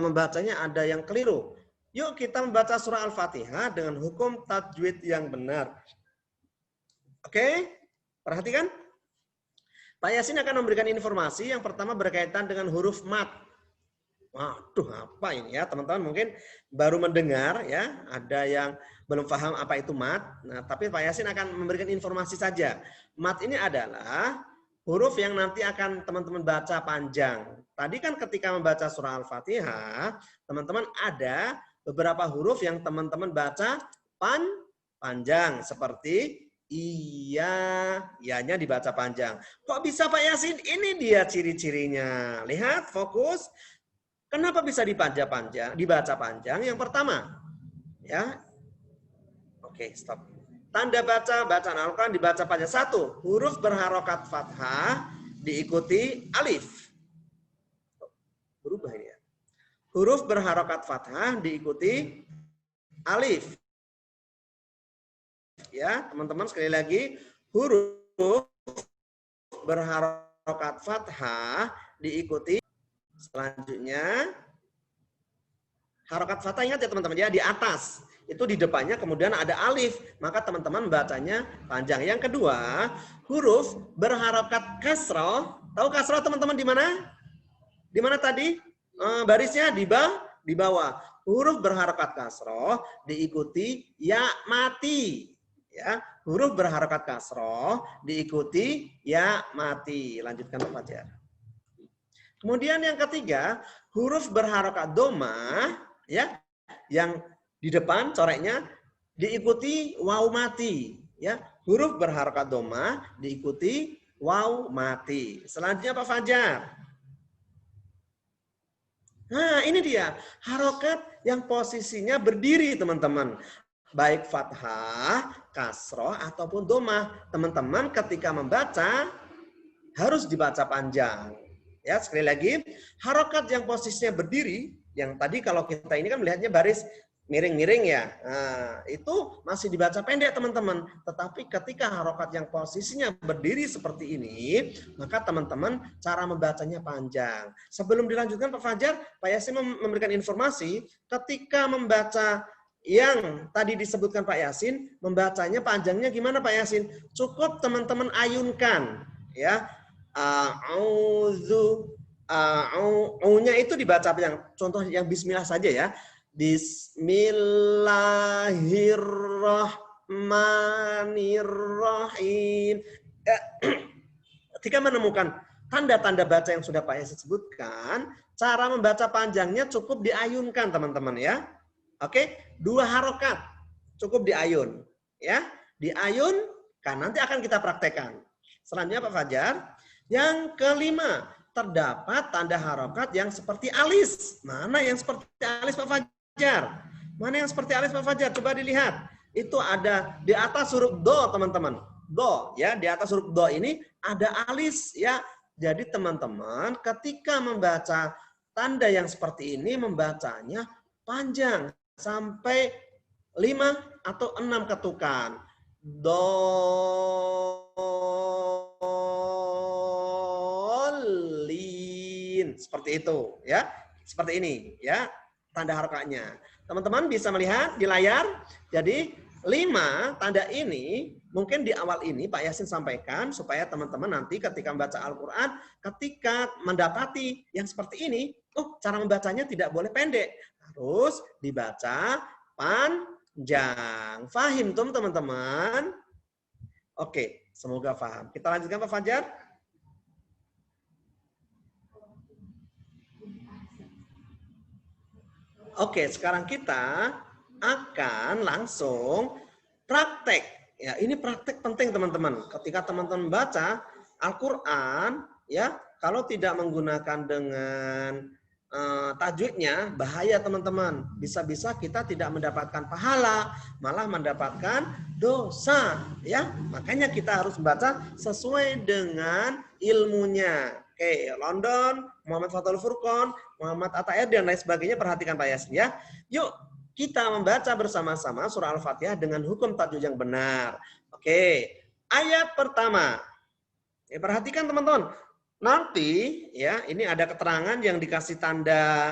membacanya ada yang keliru. Yuk kita membaca surah Al-Fatihah dengan hukum tajwid yang benar. Oke, perhatikan. Pak Yasin akan memberikan informasi yang pertama berkaitan dengan huruf mat. Waduh, apa ini ya teman-teman? Mungkin baru mendengar ya, ada yang belum paham apa itu mat. Nah, tapi Pak Yasin akan memberikan informasi saja. Mat ini adalah huruf yang nanti akan teman-teman baca panjang. Tadi kan ketika membaca surah Al-Fatihah, teman-teman ada beberapa huruf yang teman-teman baca panjang seperti iya, ya-nya dibaca panjang. Kok bisa Pak Yasin? Ini dia ciri-cirinya. Lihat, fokus. Kenapa bisa dibaca panjang? Yang pertama, ya. Oke, stop. Tanda bacaan Al-Quran dibaca panjang. 1, huruf berharokat fathah diikuti alif. Berubah ini ya. Huruf berharokat fathah diikuti alif. Ya, teman-teman sekali lagi, huruf berharokat fathah diikuti selanjutnya harokat fathah, ingat ya teman-teman ya, di atas itu di depannya kemudian ada alif, maka teman-teman bacanya panjang. Yang kedua, huruf berharokat kasroh. Tahu kasroh teman-teman di mana? Di mana tadi? Barisnya di bawah. Huruf berharokat kasroh diikuti ya mati. Ya, huruf berharokat kasroh diikuti ya mati. Lanjutkan Pak Fajar. Kemudian yang ketiga, huruf berharokat doma ya, yang di depan coreknya diikuti waw mati. Ya, huruf berharokat doma diikuti waw mati. Selanjutnya Pak Fajar. Nah, ini dia harokat yang posisinya berdiri, teman-teman. Baik fathah, kasroh, ataupun domah. Teman-teman ketika membaca harus dibaca panjang. Ya, sekali lagi, harokat yang posisinya berdiri, yang tadi kalau kita ini kan melihatnya baris miring-miring ya. Nah, itu masih dibaca pendek, teman-teman. Tetapi ketika harokat yang posisinya berdiri seperti ini, maka teman-teman cara membacanya panjang. Sebelum dilanjutkan Pak Fajar, Pak Yasin memberikan informasi ketika membaca yang tadi disebutkan Pak Yasin, membacanya panjangnya gimana Pak Yasin? Cukup teman-teman ayunkan, ya. A'udzu, itu dibaca yang contoh yang bismillah saja ya. Bismillahirrahmanirrahim. Ketika menemukan tanda-tanda baca yang sudah Pak Yasin sebutkan, cara membaca panjangnya cukup diayunkan teman-teman ya. Oke, 2 harokat cukup diayun, ya, diayunkan. Nanti akan kita praktekkan. Selanjutnya Pak Fajar, yang kelima terdapat tanda harokat yang seperti alis. Mana yang seperti alis Pak Fajar? Mana yang seperti alis Pak Fajar? Coba dilihat. Itu ada di atas huruf do teman-teman. Do, ya, di atas huruf do ini ada alis, ya. Jadi teman-teman ketika membaca tanda yang seperti ini membacanya panjang. Sampai 5 atau 6 ketukan. Dolin. Seperti itu. Ya. Seperti ini. Ya. Tanda harokatnya. Teman-teman bisa melihat di layar. Jadi 5 tanda ini mungkin di awal ini Pak Yasin sampaikan supaya teman-teman nanti ketika membaca Al-Quran, ketika mendapati yang seperti ini, cara membacanya tidak boleh pendek. Harus dibaca panjang. Fahim teman-teman? Oke, semoga paham. Kita lanjutkan Pak Fajar. Oke, sekarang kita akan langsung praktek. Ya, ini praktek penting teman-teman. Ketika teman-teman membaca Al-Quran, ya, kalau tidak menggunakan dengan tajwidnya bahaya teman-teman. Bisa-bisa kita tidak mendapatkan pahala, malah mendapatkan dosa, ya. Makanya kita harus membaca sesuai dengan ilmunya. Oke, London, Muhammad Fathul Furqon, Muhammad Atair dan lain sebagainya, perhatikan Pak Yasin ya. Yuk kita membaca bersama-sama surah Al-Fatihah dengan hukum tajwid yang benar. Oke, ayat pertama. Perhatikan teman-teman. Nanti ya, ini ada keterangan yang dikasih tanda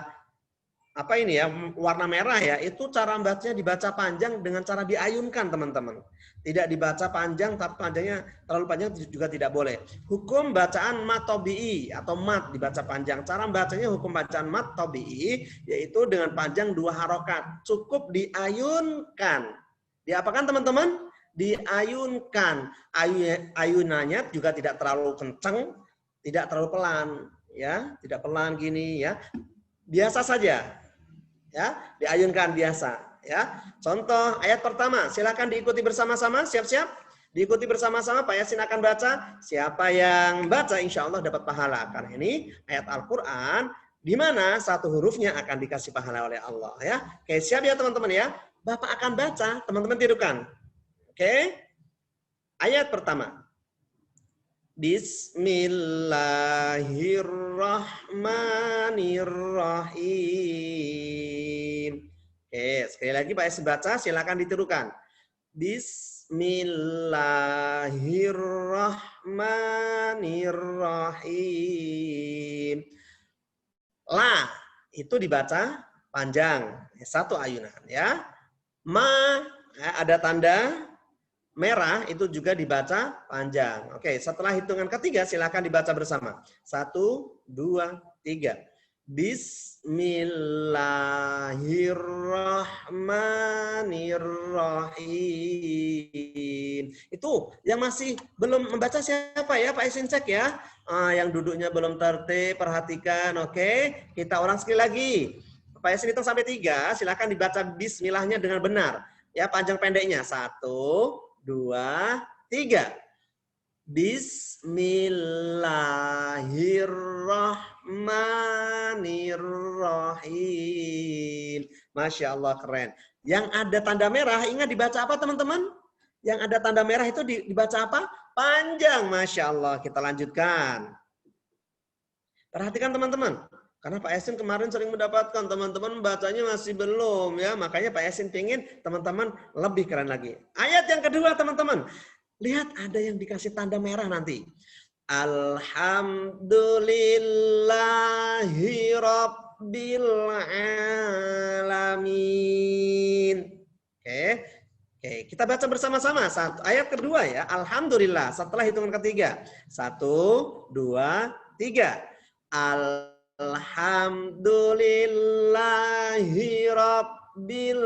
apa ini ya, warna merah ya, itu cara bacanya dibaca panjang dengan cara diayunkan teman-teman. Tidak dibaca panjang, tapi panjangnya terlalu panjang juga tidak boleh. Hukum bacaan mat tabi'i atau mat dibaca panjang. Cara bacanya hukum bacaan mat tabi'i yaitu dengan panjang 2 harokat. Cukup diayunkan. Diapakan teman-teman? Diayunkan. Ayunannya juga tidak terlalu kencang, tidak terlalu pelan, ya, tidak pelan gini, ya, biasa saja, ya, diayunkan biasa, ya. Contoh ayat pertama, silakan diikuti bersama-sama, siap-siap, diikuti bersama-sama. Pak Yasin akan baca. Siapa yang baca, insya Allah dapat pahala. Karena ini ayat Al-Quran, di mana satu hurufnya akan dikasih pahala oleh Allah, ya. Oke, siap ya teman-teman ya. Bapak akan baca, teman-teman tidukan. Oke, ayat pertama. Bismillahirrahmanirrahim. Oke, sekali lagi Pak Yasin baca, silakan ditirukan. Bismillahirrahmanirrahim. La itu dibaca panjang, 1 ayunan ya. Ma ada tanda merah itu juga dibaca panjang. Oke, setelah hitungan ketiga silakan dibaca bersama. 1, 2, 3. Bismillahirrahmanirrahim. Itu yang masih belum membaca siapa ya? Pak Yasin cek ya. Yang duduknya belum tertib, perhatikan. Oke, kita ulang sekali lagi. Pak Yasin hitung sampai 3. Silakan dibaca bismillahnya dengan benar. Ya, panjang pendeknya. 1, 2, 3. Bismillahirrahmanirrahim. Masya Allah, keren. Yang ada tanda merah, ingat dibaca apa teman-teman? Yang ada tanda merah itu dibaca apa? Panjang. Masya Allah. Kita lanjutkan. Perhatikan teman-teman. Karena Pak Yasin kemarin sering mendapatkan teman-teman bacanya masih belum ya. Makanya Pak Yasin pingin teman-teman lebih keren lagi. Ayat yang kedua teman-teman. Lihat ada yang dikasih tanda merah nanti. Alhamdulillahi Rabbil Alamin. Oke, kita baca bersama-sama. Ayat kedua ya. Alhamdulillah. Setelah hitungan ketiga. 1, 2, 3. Alhamdulillahi Rabbil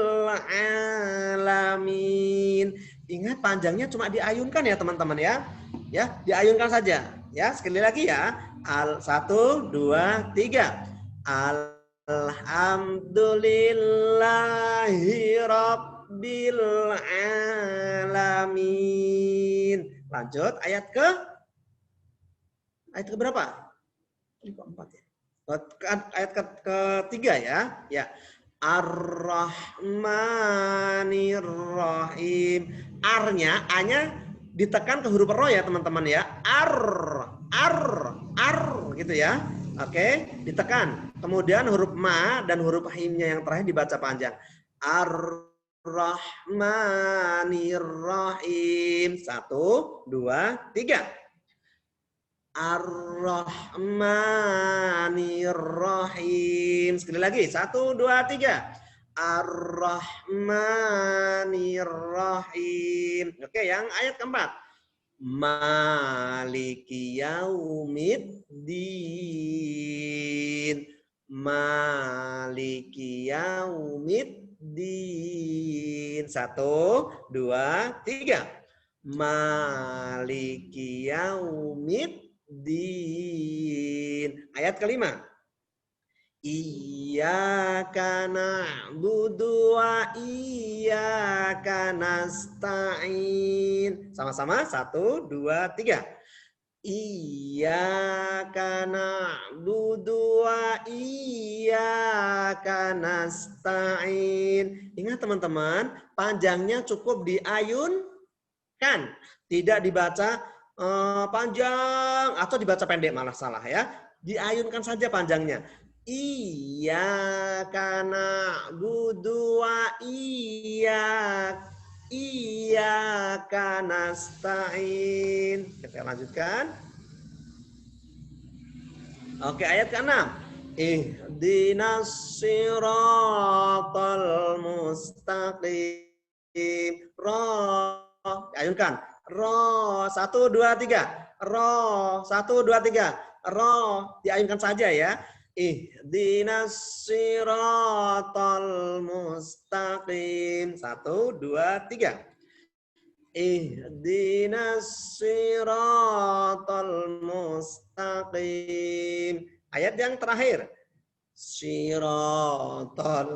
Alamin. Ingat panjangnya cuma diayunkan ya teman-teman ya. Ya, diayunkan saja. Ya, sekali lagi ya. 1, 2, 3. Alhamdulillahi Rabbil Alamin. Lanjut ayat ke berapa? Ini kok 4 ya. Ayat ketiga ya. Ya. Ar-Rahmanir-Rahim. A-nya ditekan ke huruf ro ya teman-teman ya. Ar gitu ya. Oke, ditekan. Kemudian huruf ma dan huruf himnya yang terakhir dibaca panjang. Ar-Rahmanir-Rahim. 1, 2, 3. Ar-Rahmanir-Rahim. Sekali lagi. 1, 2, 3. Ar-Rahmanir-Rahim. Oke, yang ayat keempat. Maliki yaumiddin. Maliki yaumiddin. 1, 2, 3. Maliki yaumiddin. Ayat kelima. Iyyaka na'budu wa iyyaka nasta'in. Sama-sama. 1, 2, 3. Iyyaka na'budu wa iyyaka nasta'in. Ingat teman-teman, panjangnya cukup diayunkan. Tidak dibaca panjang atau dibaca pendek malah salah ya. Diayunkan saja panjangnya. Iyyaka na'budu wa iyyaka nasta'in. Kita lanjutkan. Oke, ayat ke-6. Ihdinas siratal mustaqim. Ayunkan. Ro. 1, 2, 3. Ro. 1, 2, 3. Ro. Diayunkan saja ya. Ihdinas siratal mustaqim. 1, 2, 3. Ihdinas siratal mustaqim. Ayat yang terakhir. Siratal.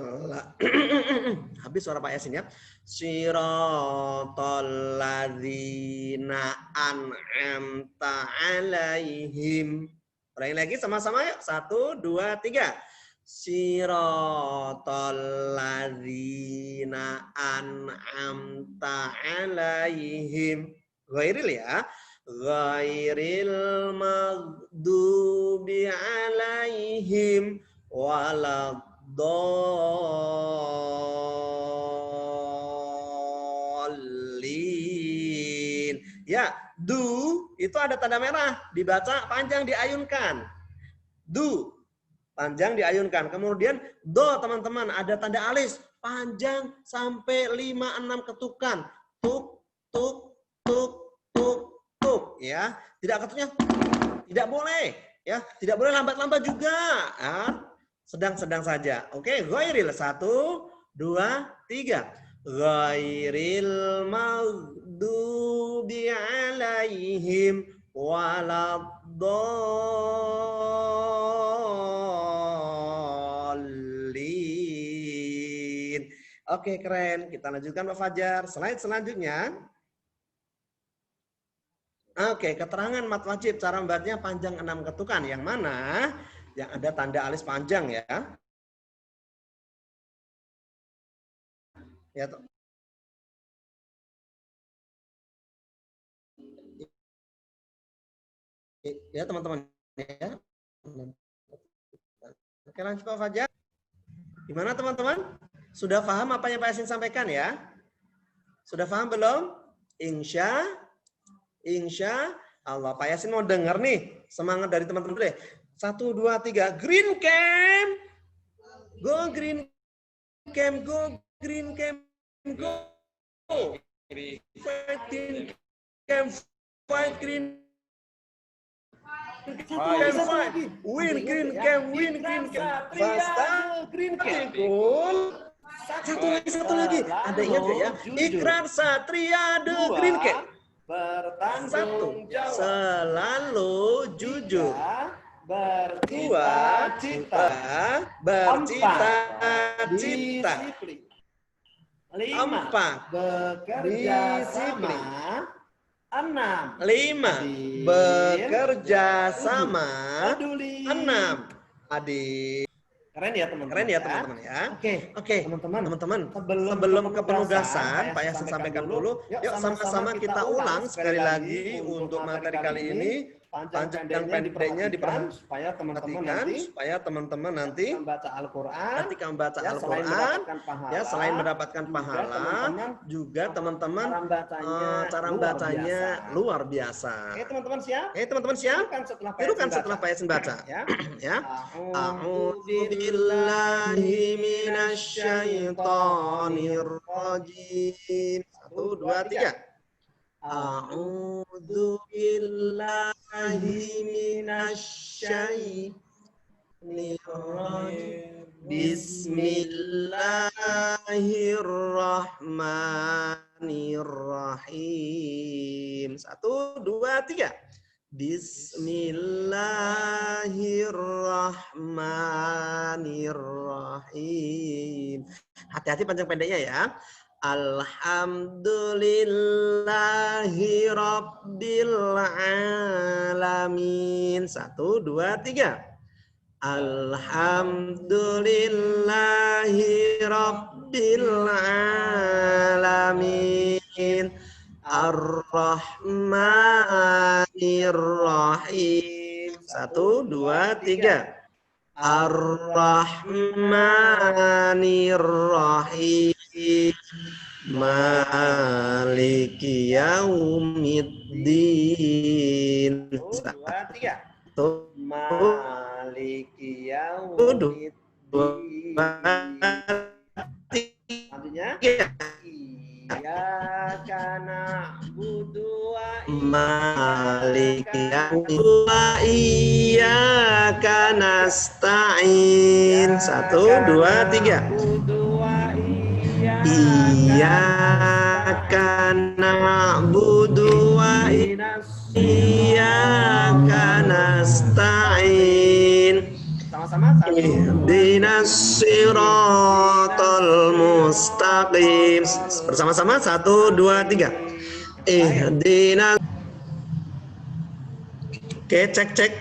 Habis suara Pak Yasin ya. Siratal ladzina an'amta alaihim. Ulangi lagi sama-sama yuk. 1, 2, 3. Siratal ladzina an'amta alaihim. Ghairil ya. Ghairil maghdubi alaihim waladdallin. Ya, du itu ada tanda merah, dibaca panjang diayunkan. Du panjang diayunkan. Kemudian do teman-teman ada tanda alis panjang sampai 5-6 ketukan. Tuk tuk tuk tuk tuk ya. Tidak ketuknya tidak boleh ya, tidak boleh lambat-lambat juga. Sedang-sedang saja. Oke, ghairil. 1, 2, 3. Ghairil maghdubi alaihim waladdallin. Oke, keren. Kita lanjutkan Pak Fajar. Slide selanjutnya. Oke, keterangan mat wajib. Cara membuatnya panjang 6 ketukan. Yang mana? Yang ada tanda alis panjang ya. Ya teman-teman ya. Oke, lanjut Pak Fajar. Gimana teman-teman? Sudah paham apa yang Pak Yasin sampaikan ya? Sudah paham belum? Insya Allah. Pak Yasin mau dengar nih semangat dari teman-teman dulu deh. 1, 2, 3. Green camp. Go green camp. Go green camp. Go. Fight green camp. Fight green camp. Win green camp. Win green camp. Basta green camp. Satu lagi. Ada ingat gak ya? Ikrar Satria The Green Camp.
Bertanggung jawab.
Selalu jujur.
Bercita-cita.
Bercita-cita.
4. Bekerja sama. 6.
5. Bekerja sama. 6. Adik.
Keren ya teman-teman ya.
Oke, teman-teman. Sebelum ke penugasan, Pak Yasin sampaikan dulu. Yuk sama-sama kita ulang sekali lagi untuk materi kali ini. Panjang dan pendeknya diperhatikan supaya teman-teman nanti
membaca Al-Quran.
Selain mendapatkan pahala, juga teman-teman cara bacanya luar biasa.
Oke, teman-teman siap?
Tirukan setelah Pak Yasin baca. Ya. A'udzubillahi minasyaitonir rajim. 1, 2, 3. A'udzu billahi minasyaitonir rajim. Bismillahirrahmanirrahim. 1, 2, 3. Bismillahirrahmanirrahim. Hati-hati panjang pendeknya ya. Alhamdulillahi Rabbil Alamin. 1, 2, 3. Alhamdulillahi Rabbil Alamin. Ar-Rahmanir-Rahim. 1, 2, 3. Ar-Rahmanir-Rahim. Maliki yaumiddin.
1, 2, 3. Maliki yaumiddin. Selanjutnya. Iyyaka na'budu wa
Maliki yaumiddin wa iyyaka nasta'in. 1, 2, 3. Iyyaka na'budu wa iyyaka nasta'in. Ihdinas siratal mustaqim. Bersama-sama 1, 2, 3. Ihdinas. Oke, cek.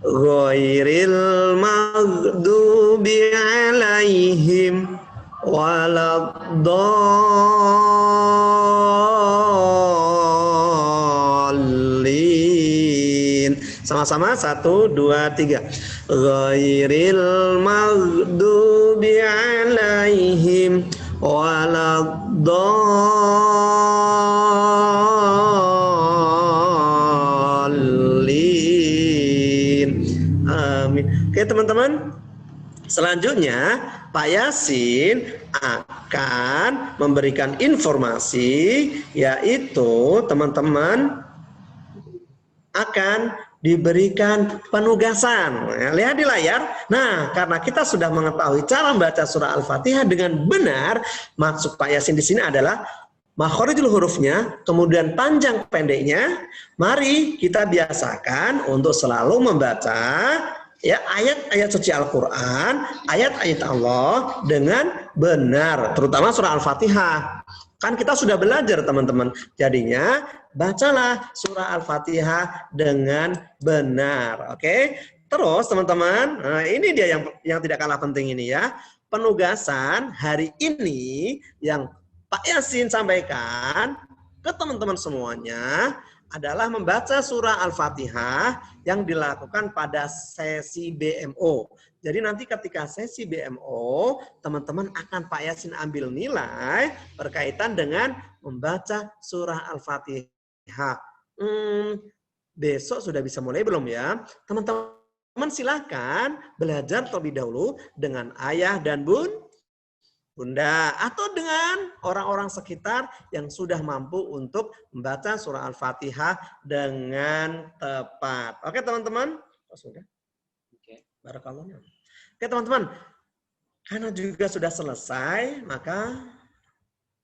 Ghairil maghdubi alaihim waladdallin. Sama-sama 1, 2, 3. Ghairil maghdubi alaihim waladdallin. Amin. Oke teman-teman. Selanjutnya Pak Yasin akan memberikan informasi, yaitu teman-teman akan diberikan penugasan. Nah, lihat di layar. Nah, karena kita sudah mengetahui cara membaca surah Al-Fatihah dengan benar, maksud Pak Yasin di sini adalah makhorijul hurufnya, kemudian panjang pendeknya. Mari kita biasakan untuk selalu membaca ya ayat-ayat suci Al-Qur'an, ayat-ayat Allah dengan benar, terutama surah Al-Fatihah. Kan kita sudah belajar teman-teman. Jadinya bacalah surah Al-Fatihah dengan benar. Oke? Terus teman-teman, nah ini dia yang tidak kalah penting ini ya. Penugasan hari ini yang Pak Yasin sampaikan ke teman-teman semuanya adalah membaca surah Al-Fatihah yang dilakukan pada sesi BMO. Jadi nanti ketika sesi BMO, teman-teman akan Pak Yasin ambil nilai berkaitan dengan membaca surah Al-Fatihah. Besok sudah bisa mulai belum ya? Teman-teman silakan belajar terlebih dahulu dengan ayah dan bunda atau dengan orang-orang sekitar yang sudah mampu untuk membaca surah Al-Fatihah dengan tepat. Oke teman-teman? Sudah? Oke. Barakallah. Oke teman-teman, karena juga sudah selesai, maka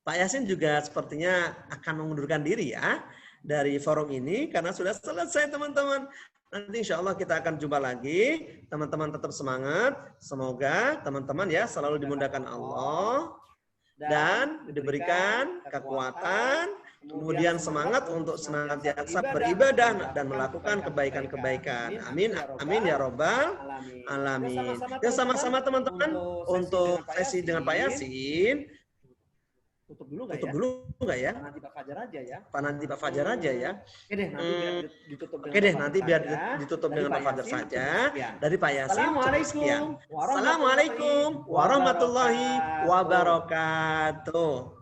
Pak Yasin juga sepertinya akan mengundurkan diri ya dari forum ini karena sudah selesai teman-teman. Nanti insya Allah kita akan jumpa lagi. Teman-teman tetap semangat. Semoga teman-teman ya selalu dimudahkan Allah dan diberikan kekuatan, kemudian semangat untuk senantiasa beribadah dan melakukan kebaikan-kebaikan. Amin, amin ya robbal alamin. Ya sama-sama teman-teman untuk sesi dengan Pak Yasin.
Tutup dulu
nggak ya?
Nanti Pak Fajar aja ya.
Nanti Pak Fajar aja ya.
Oke deh, nanti biar ditutup dengan
Oke deh, nanti biar ditutup dengan Pak Fajar saja. Dari Pak Yasin. Assalamualaikum warahmatullahi wabarakatuh.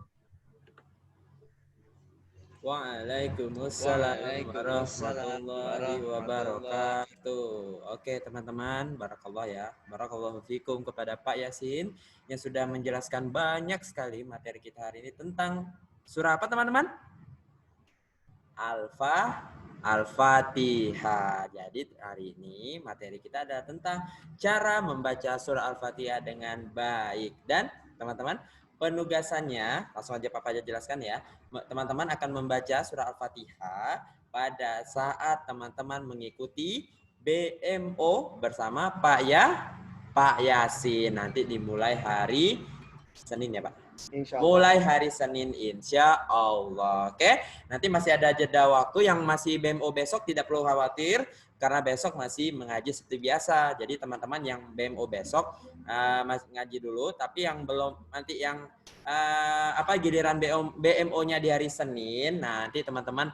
Waalaikumsalam warahmatullahi wabarakatuh. Oke teman-teman, barakallah ya. Barakallahu fikum kepada Pak Yasin yang sudah menjelaskan banyak sekali materi kita hari ini tentang surah apa teman-teman? Al-Fatihah. Jadi hari ini materi kita adalah tentang cara membaca surah Al-Fatihah dengan baik. Dan teman-teman, penugasannya, langsung aja Pak Fajar jelaskan ya. Teman-teman akan membaca surah Al-Fatihah pada saat teman-teman mengikuti BMO bersama Pak Yasin. Nanti dimulai hari Senin ya Pak? Mulai hari Senin insya Allah. Oke, nanti masih ada jeda waktu yang masih BMO besok tidak perlu khawatir. Karena besok masih mengaji seperti biasa. Jadi teman-teman yang BMO besok masih ngaji dulu. Tapi yang belum, nanti yang giliran BMO-nya di hari Senin, nanti teman-teman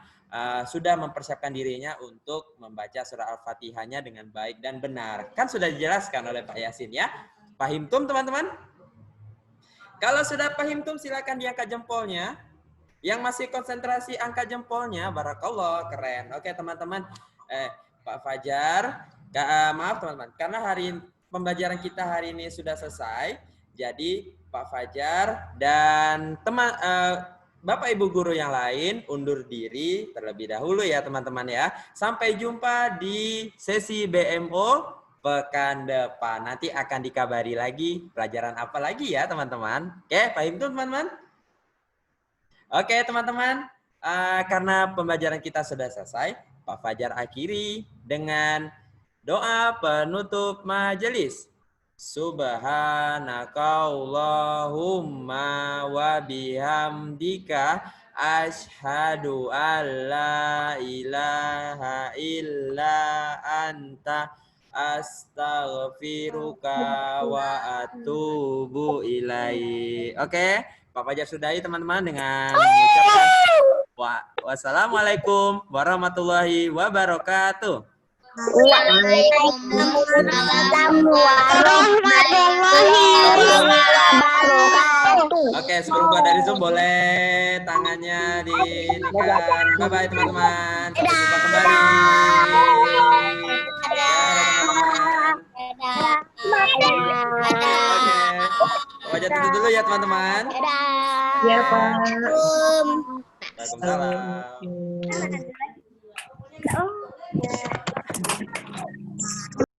sudah mempersiapkan dirinya untuk membaca surah Al-Fatihahnya dengan baik dan benar. Kan sudah dijelaskan oleh Pak Yasin ya. Pahim tum teman-teman? Kalau sudah pahim tum silakan diangkat jempolnya. Yang masih konsentrasi angkat jempolnya. Barakallah, keren. Oke teman-teman. Pak Fajar, maaf teman-teman, karena pembelajaran kita hari ini sudah selesai, jadi Pak Fajar dan Bapak Ibu guru yang lain undur diri terlebih dahulu ya teman-teman ya. Sampai jumpa di sesi BMO pekan depan. Nanti akan dikabari lagi pelajaran apa lagi ya teman-teman. Oke, paham tuh teman-teman? Oke teman-teman, karena pembelajaran kita sudah selesai, Pak Fajar akhiri dengan doa penutup majelis. Subhanakallahumma wa bihamdika asyhadu an la ilaha illa anta astaghfiruka wa atubu ilaik. Oke, Pak Fajar sudahi teman-teman dengan mengucapkan wassalamualaikum warahmatullahi wabarakatuh.
Waalaikumsalam warahmatullahi wabarakatuh.
Oke, sebelum keluar dari Zoom boleh tangannya dinikan. Bye-bye teman-teman. Sampai jumpa kembali. Oke. Wajah tutup dulu ya teman-teman.
Ya Pak.
Waalaikumsalam.